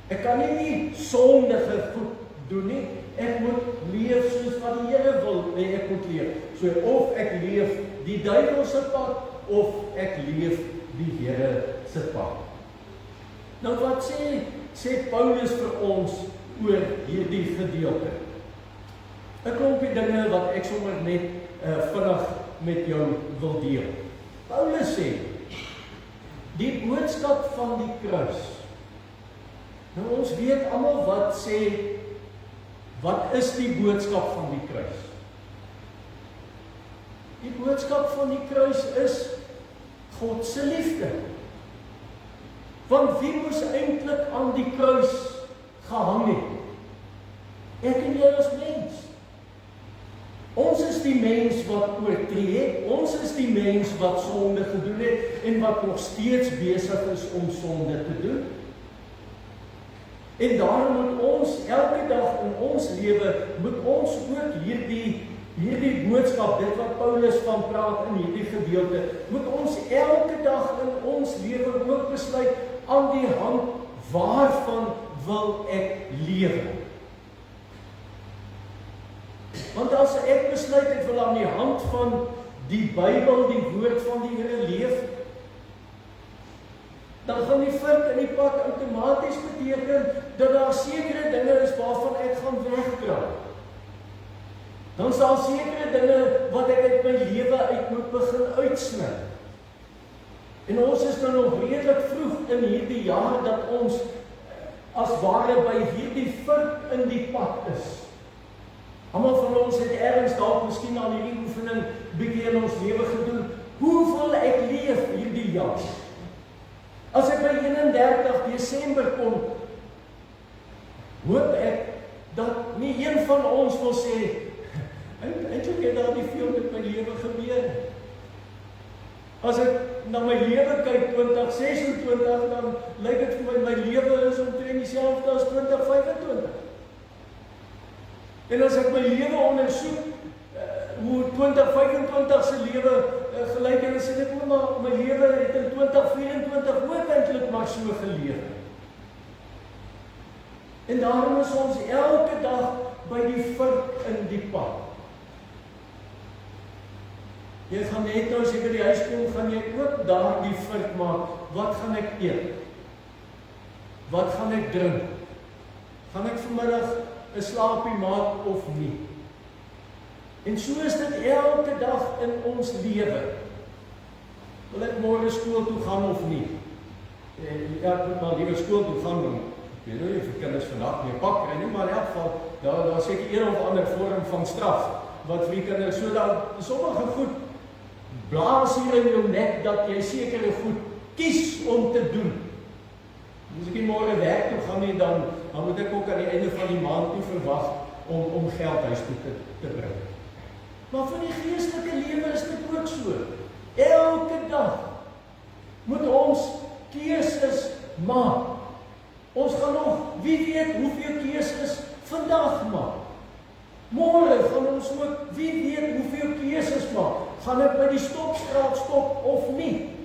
Ek kan nie sondige goed doen nie. Ek moet leef soos wat die Here wil hê ek moet leef. So of ek leef die duiwel se pad, of ek leef die Here se pad. Nou wat sê Paulus vir ons oor hierdie gedeelte? 'n klompie dinge wat ek sommer net vinnig met jou wil deel. Paulus sê, die boodskap van die kruis Nou ons weet almal wat sê, wat is die boodskap van die kruis? Die boodskap van die kruis is God se liefde. Want wie moes eintlik aan die kruis gehang het? Ek en jy as mens. Ons is die mens wat oortree het, ons is die mens wat sonde gedoen het en wat nog steeds besig is om sonde te doen. En daarom moet ons elke dag in ons lewe, moet ons ook hierdie boodskap, dit wat Paulus van praat in hierdie gedeelte, moet ons elke dag in ons lewe ook besluit aan die hand waarvan wil ek lewe. Want as ek besluit ek wil aan die hand van die Bybel, die woord van die Here leef, dan gaan die vink in die pad outomaties beteken dat daar sekere dinge is waarvan ek gaan wegdraai. Dan sal sekere dinge wat ek uit my lewe uit moet begin uitsny. En ons is nou nog redelik vroeg in hierdie jaar dat ons as ware by hierdie vink in die pad is. Almal van ons het ergens dalk miskien aan hierdie oefening bietjie in ons lewe gedoen. Hoe wil ek leef hierdie jaar? As ek by 31 Desember kom, hoop ek dat nie een van ons wil sê, eintlik het daar nie veel met my lewe gebeur. As ek na my lewe kyk 2026, dan lyk dit vir my lewe is omtrent dieselfde as 2025. En as ek my lewe ondersoek, hoe 2025 se lewe gelyk en sê ek maar my lewe het in 2024 ook eintlik maar so geleef. En daarom is ons elke dag by die vink in die pad. Jy gaan net nou as jy by die huis kom, gaan jy ook daar die vink maak. Wat gaan ek eet? Wat gaan ek drink? Gaan ek vanmiddag 'n slaapie maak of nie? En so is dit elke dag in ons lewe. Wil ek môre skool toe gaan of nie? Ja, ek moet maar liewer skool toe gaan doen. Ek weet nie of die kinders vandag mee pak kry nie, maar in elk geval, daar seker een of ander vorm van straf, wat vir die kinders, so dat sommige goed blaas hier in jou nek, dat jy sekere goed kies om te doen. As ek nie môre werk toe gaan nie, dan moet ek ook aan die einde van die maand toe verwag om geld huis toe te bring. Maar vir die geestelike lewe is dit ook so. Elke dag moet ons keuses maak. Ons gaan nog, wie weet hoeveel keuses vandag maak. Môre gaan ons ook, wie weet hoeveel keuses maak. Gaan ek by die stopstraat stop of nie?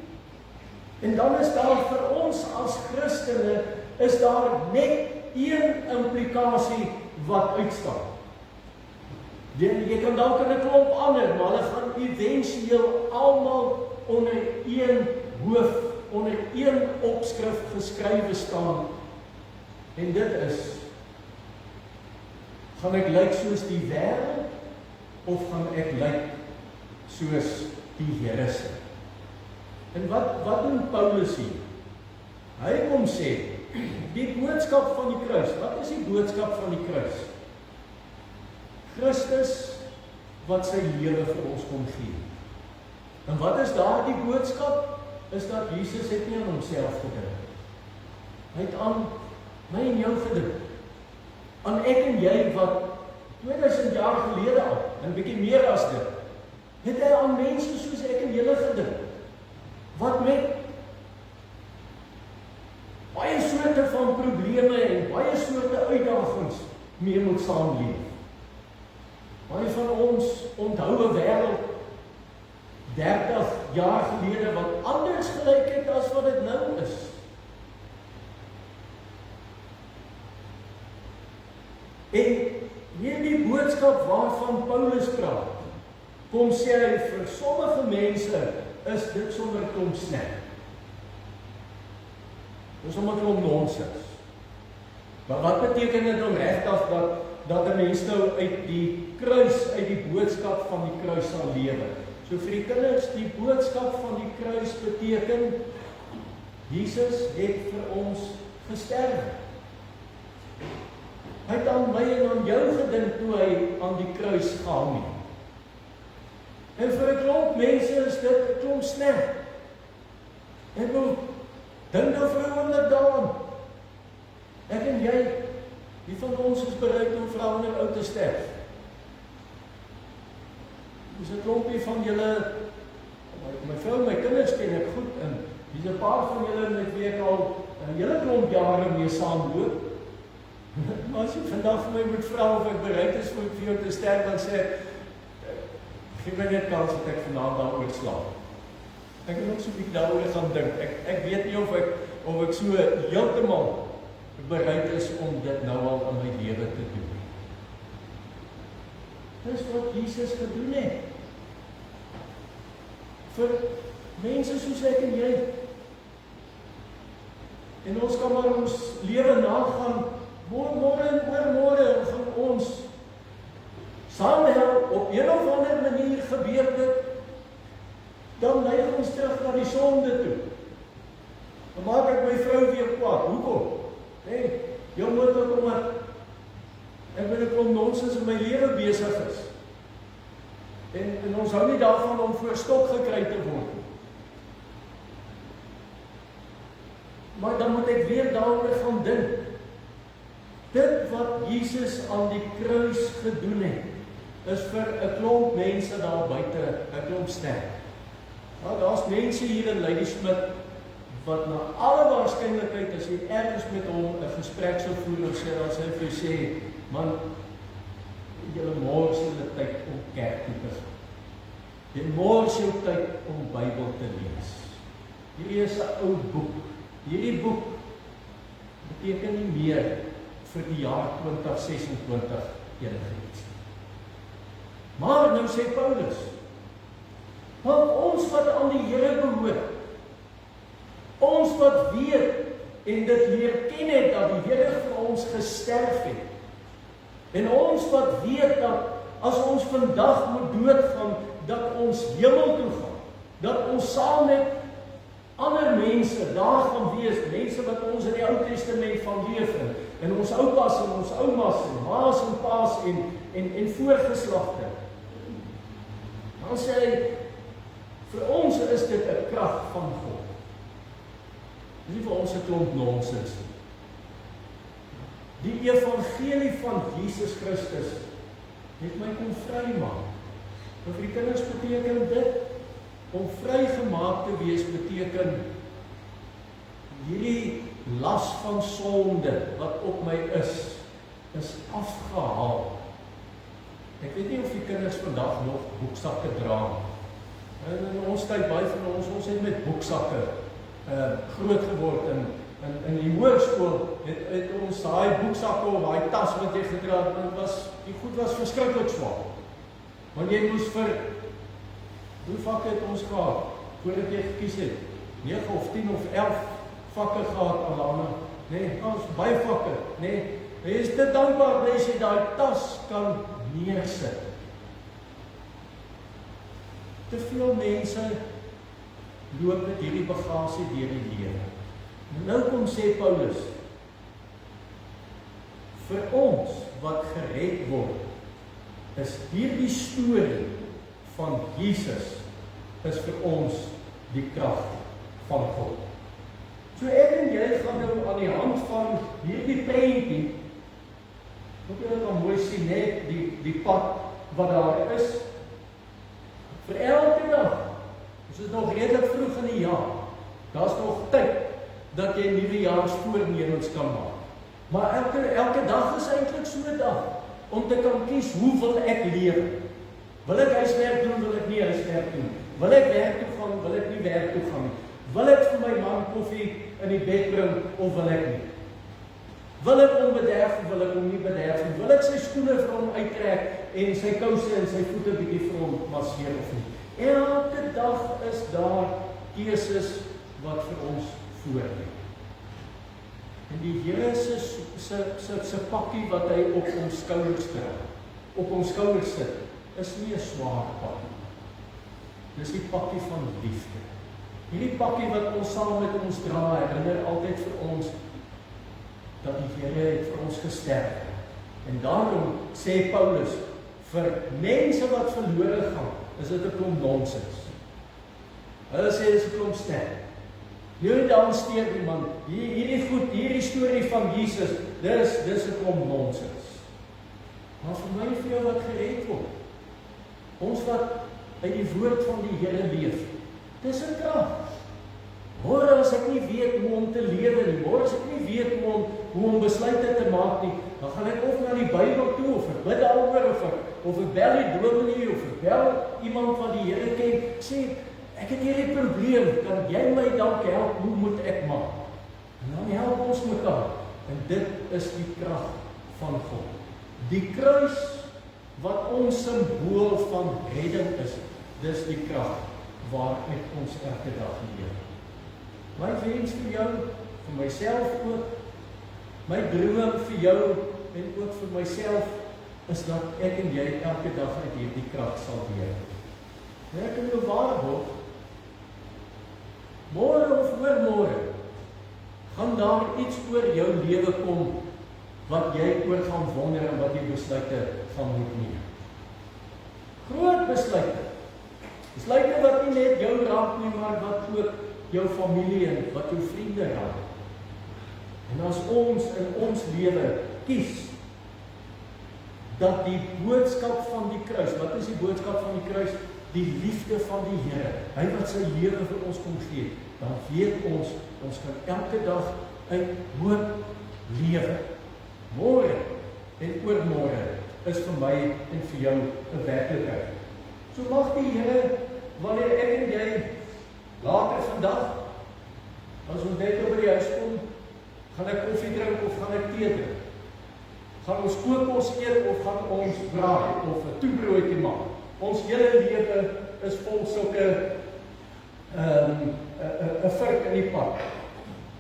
En dan is daar vir ons as Christene, is daar net een implikasie wat uitstaan. Jy kan dalk in 'n klomp ander, maar hulle gaan éventueel almal onder een hoof, onder een opskrif geskrywe staan. En dit is, gaan ek lyk soos die wêreld, of gaan ek lyk soos die Here se? En wat doen Paulus hier? Hy kom sê, die boodskap van die kruis, wat is die boodskap van die kruis? Christus wat sy lewe vir ons kom gee. En wat is daar die boodskap? Is dat Jesus het nie aan homself gedink. Hy het aan my en jou gedink. Aan ek en jy wat 2000 jaar gelede al, en bietjie meer as dit, het hy aan mense soos ek en julle gedink. Wat met baie soorte van probleme en baie soorte uitdagings mee moet saamleef. Baie van ons onthou 'n wêreld 30 jaar gelede wat anders gelyk het as wat dit nou is. En hierdie boodskap waarvan Paulus praat, kom sê hy vir sommige mense is dit sommer 'n klomp snack. Dit is sommer 'n klomp nonsens. Maar wat beteken dit om regtig dat 'n mens nou uit die kruis, uit die boodskap van die kruis sal lewe? So vir die kinders, die boodskap van die kruis beteken Jesus het vir ons gesterf. Hy het aan my en aan jou gedink toe hy aan die kruis gehang het. En vir 'n klomp mense is dit 'n klomp sleg. Ek wil dink nou vir 'n oomblik daaraan. Ek en jy, wie van ons is bereid om vir 'n ander ou te sterf? Dis 'n klompie van julle, my vrou, my kinders ken ek goed, en dis 'n paar van julle met wie ek al 'n hele klomp jare mee saamloop. Maar as jy vandag vir my moet vra of ek bereid is vir jou te sterf, dan sê ek, gee my net kans dat ek vanaand daaroor slaap. Ek wil ook so 'n bietjie daaroor gaan dink. Ek weet nie of ek so heeltemal bereid is om dit nou al in my lewe te doen. Dis wat Jesus gedoen het. Vir mense soos ek en jy. En ons kan maar ons lewe nagaan. Môre en oormôre gaan ons saamhelp op een of ander manier gebeur dit. Dan neig ons terug na die sonde toe. Dan maak ek my vrou weer kwaad. Hoekom? Nee, jou moet ook omdat ek met 'n klomp nonsens in my lewe besig is. En ons hou nie daarvan om voor stok gekry te word. Maar dan moet ek weer daaroor gaan dink. Dit wat Jesus aan die kruis gedoen het, is vir 'n klomp mense daar buite 'n klomp sterk. Nou, daar's mense hier in Ladysmith wat na alle waarskynlikheid as jy ergens met hom 'n gesprek sou voer of sê, dan sê hy vir jou sê, man, julle mors julle tyd om kerk toe te gaan. Jy mors jou tyd om Bybel te lees. Hierdie is 'n ou boek. Hierdie boek beteken nie meer vir die jaar 2026 enigiets. Maar nou sê Paulus, want ons wat aan die Here behoort, ons wat weet en dit leer ken het dat die Here vir ons gesterf het, en ons wat weet dat as ons vandag moet doodgaan, dat ons hemel toe gaan, dat ons saam met ander mense daar gaan wees, mense wat ons in die Ou Testament van leef en ons oupas en ons oumas en maas en paas en voorgeslagte. Dan sê hy, vir ons is dit 'n krag van God. Nie vir ons 'n klomp nonsens. Die evangelie van Jesus Christus het my kom vrymaak. En vir die kinders beteken dit, om vrygemaak te wees beteken hierdie las van sonde wat op my is afgehaal. Ek weet nie of die kinders vandag nog boeksakke dra. In ons tyd, baie van ons het met boeksakke groot geword. In die hoërskool het ons daai boeksakke of daai tas wat jy gedra het, die goed was verskriklik swaar. Want jy moes vir, hoe vakke het ons gehad, voordat jy gekies het? 9 of 10 of 11 vakke gehad, Alana. Nee, ons baie vakke, nee. Jy is dit dankbaar, as jy daai tas kan neersit. Te veel mense loop met hierdie bagasie deur die lewe. Nou kom sê Paulus, vir ons wat gered word, is hierdie storie van Jesus is vir ons die krag van God. So ek en jy gaan nou aan die hand van hierdie prentjie, moet jy dit dan mooi sien, net die pad wat daar is, vir elke dag. Ons is nog redelik vroeg in die jaar. Daar's nog tyd dat jy nuwejaarsvoornemens kan maak. Maar elke dag is eintlik so 'n dag om te kan kies, hoe wil ek leef? Wil ek huiswerk doen, wil ek nie huiswerk doen? Wil ek werk toe gaan, wil ek nie werk toe gaan nie? Wil ek vir my man koffie in die bed bring, of wil ek nie? Wil ek hom bederf, of wil ek hom nie bederf nie? Wil ek sy skoene vir hom uittrek, en sy kouse en sy voete bietjie vir hom masseer of nie? Elke dag is daar keuses wat vir ons voor lê. En die Here se pakkie wat hy op ons skouers dra, op ons skouers sit, is nie 'n swaar pakkie. Dis die pakkie van liefde. Hierdie pakkie wat ons saam met ons dra, herinner altyd vir ons dat die Here het vir ons gesterf. En daarom sê Paulus, vir mense wat verlore gaan, is dit 'n klomp nonsens. Hulle sê dit is 'n klomp sterk. Jy dan steur iemand, hierdie storie van Jesus, dis 'n klomp nonsens. Maar vir my en vir jou wat gered word, ons wat uit die woord van die Here leef, dis 'n krag. Môre as ek nie weet hoe om te lewe nie, môre as ek nie weet hoe om besluite te maak nie, dan gaan ek of na die Bybel toe, of ek bid daaroor, of ek bel die dominee, of ek bel iemand wat die Here ken, sê, ek het hierdie probleem, kan jy my dalk help, hoe moet ek maak? En dan help ons mekaar, en dit is die krag van God. Die kruis, wat ons simbool van redding is, dis die krag, waaruit ons elke dag leef. My wens vir jou, vir myself ook, my droom vir jou, en ook vir myself, is dat ek en jy elke dag uit hierdie krag sal leef. En ek kan bewaar word, môre of oormôre, gaan daar iets oor jou lewe kom, wat jy oor gaan wonder en wat jy besluite gaan moet neem. Groot besluite. Besluite wat nie net jou raak nie, maar wat ook jou familie en wat jou vriende raak. En as ons in ons lewe kies, dat die boodskap van die kruis, wat is die boodskap van die kruis? Die liefde van die Here, hy wat sy lewe vir ons kom gee, dan weet ons kan elke dag uit hoop lewe. Môre en oormôre is vir my en vir jou 'n werklikheid. So mag die Here, wanneer ek en jy later vandag, as ons net oor die huis kom, gaan ek koffie drink of gaan ek tee drink? Gaan ons kookos eet of gaan ons braai of 'n toebroodjie maak? Ons hele lewe is vol sulke 'n vurk in die pad.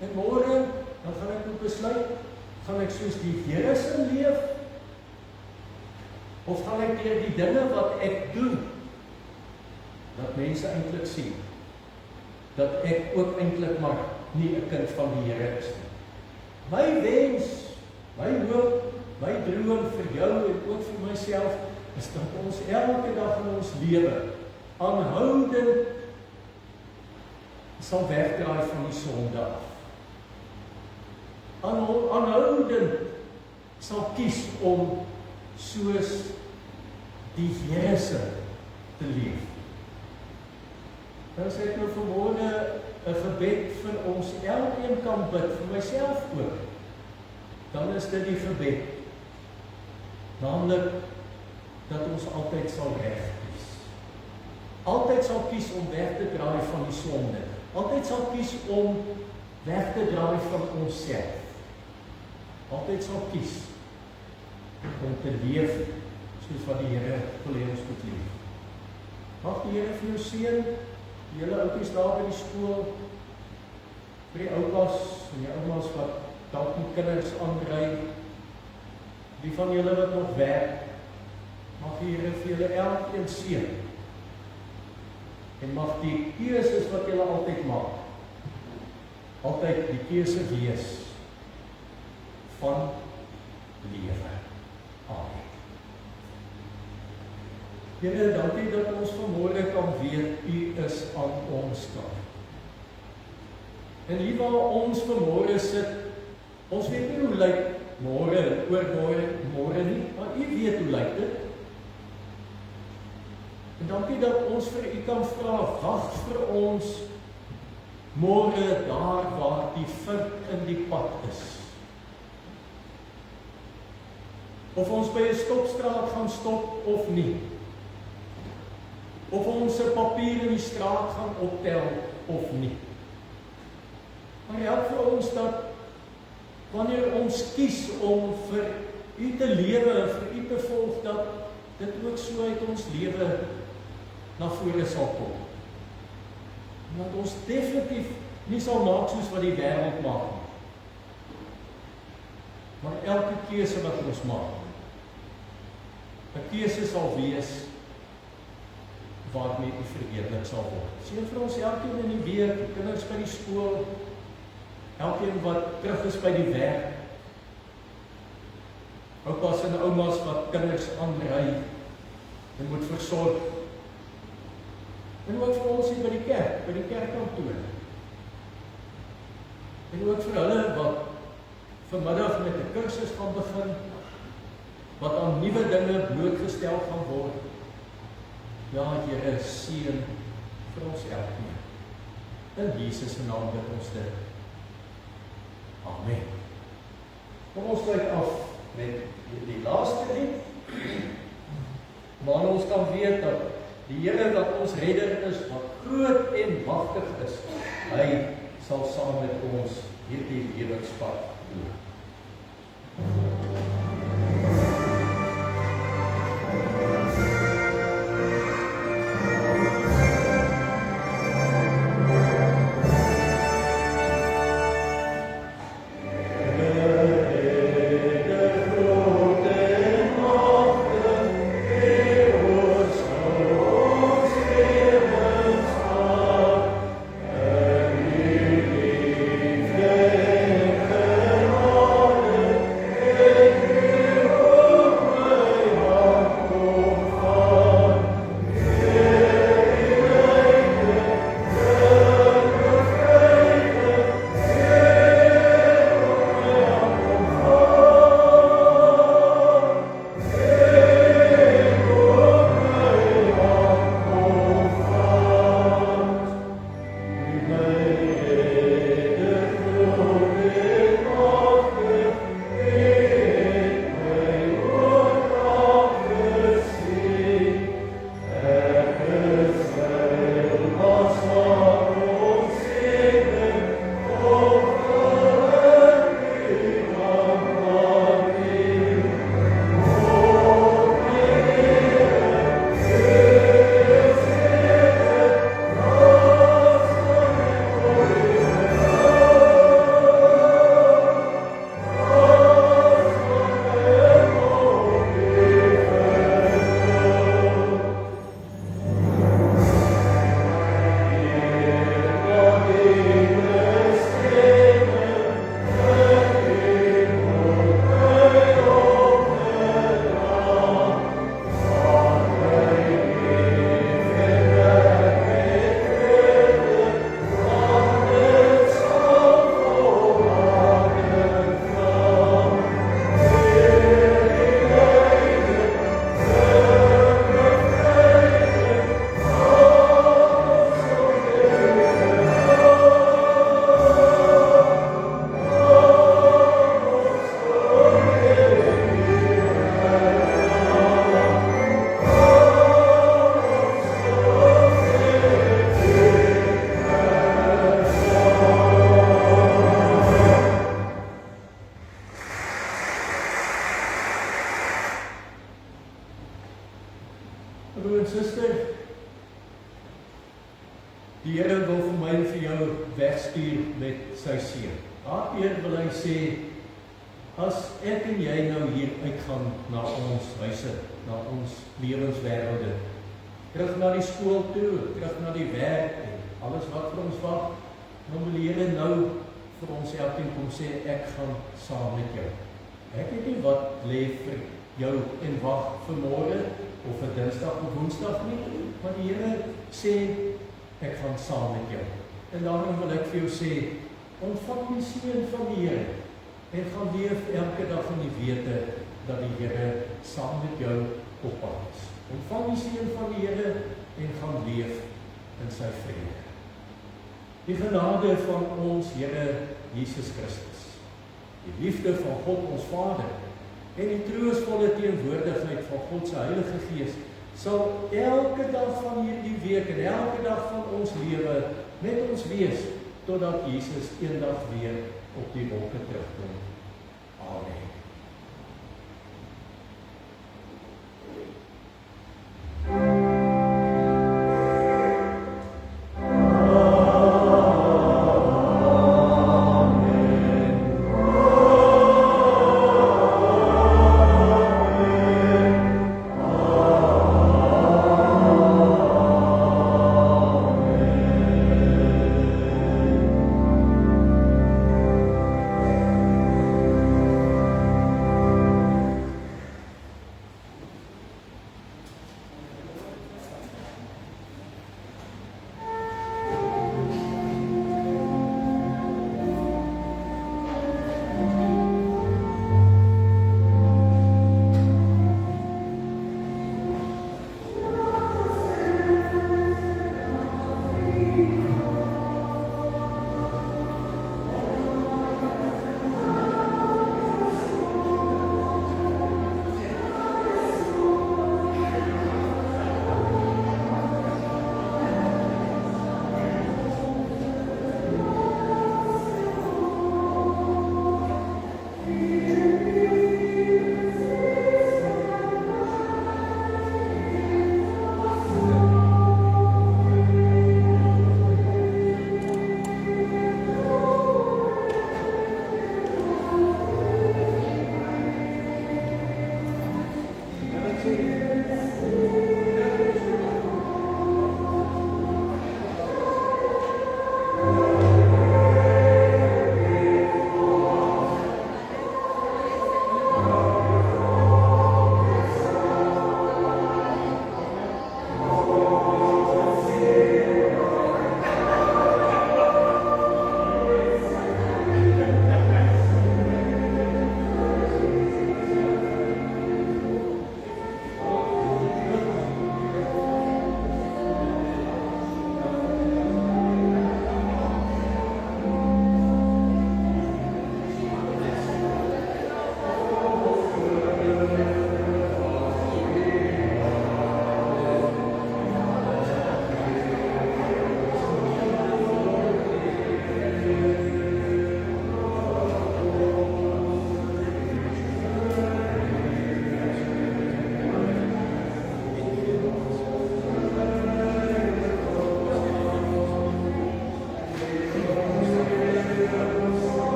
En môre, dan gaan ek moet besluit, gaan ek soos die Here se leef, of gaan ek deur die dinge wat ek doen, dat mense eintlik sien, dat ek ook eintlik maar nie 'n kind van die Here is nie. My wens, my hoop, my droom vir jou en ook vir myself, is dat ons elke dag in ons lewe aanhoudend sal wegdraai van die sonde af. Aanhoudend sal kies om soos die Here se te leef. Dan sê ek nou vanmôre 'n gebed vir ons elkeen kan bid, vir myself ook. Dan is dit die gebed, naamlik dat ons altyd sal reg kies. Altyd sal kies om weg te draai van die sonde. Altyd sal kies om weg te draai van onsself. Altyd sal kies om te leef soos wat die Here wil hê ons moet leef. Mag die Here vir jou seën, die hele oupies daar by die skool, vir die oupas en die oumas wat dalk met kinders aanry, die van julle wat nog werk, mag die Here vir julle elkeen seën. En mag die keuses wat julle altyd maak, altyd die keuse wees van lewe. Amen. Here, dankie dat ons vanmôre kan weet, U is aan ons kant. En hier waar ons vanmôre sit, ons weet nie hoe lyk môre, oormôre nie, maar U weet hoe lyk dit. En dankie dat ons vir U kan vra, wag vir ons môre daar waar die vurk in die pad is. Of ons by 'n stopstraat gaan stop of nie. Of ons 'n papier in die straat gaan optel of nie. Maar help vir ons dat wanneer ons kies om vir U te lewe en vir U te volg, dat dit ook so uit ons lewe na vore sal kom. En dat ons definitief nie sal maak soos wat die wêreld maak nie. Maar elke keuse wat ons maak, 'n keuse sal wees waarmee U verheerlik sal word. Seën vir ons elkeen in die week, die kinders by die skool, elkeen wat terug is by die werk,
oupas en oumas wat kinders aanry en moet versorg. En ook vir ons hier by die kerkkantoor. En ook vir hulle wat vanmiddag met 'n kursus gaan begin, wat aan nuwe dinge blootgestel gaan word. Ja, Here, seën vir ons elkeen. In Jesus se naam bid ons dit. Amen. Kom ons sluit af met die laaste lied. Maar ons kan weet dat die Here wat ons redder is, wat groot en magtig is, hy sal saam met ons hierdie lewenspad doen. Broer en suster, die Here wil vir my en vir jou wegstuur met sy seën. Daardeur wil hy sê, as ek en jy nou hier uitgaan na ons huise, na ons lewenswêrelde, terug na die skool toe, terug na die werk en alles wat vir ons wag, dan wil die Here nou vir ons elkeen kom sê, ek gaan saam met jou. Ek weet nie wat lê vir jou en wag vir môre, of vir Dinsdag of Woensdag nie, maar die Here sê, ek gaan saam met jou. En daarom wil ek vir jou sê, ontvang die seën van die Here, en gaan leef elke dag in die wete, dat die Here saam met jou op pad is. Ontvang die seën van die Here, en gaan leef in sy vrede. Die genade van ons Here Jesus Christus, die liefde van God ons Vader, en die troostvolle teenwoordigheid van God se Heilige Gees sal elke dag van hierdie week en elke dag van ons lewe met ons wees, totdat Jesus eendag weer op die wolke terugkom. Amen.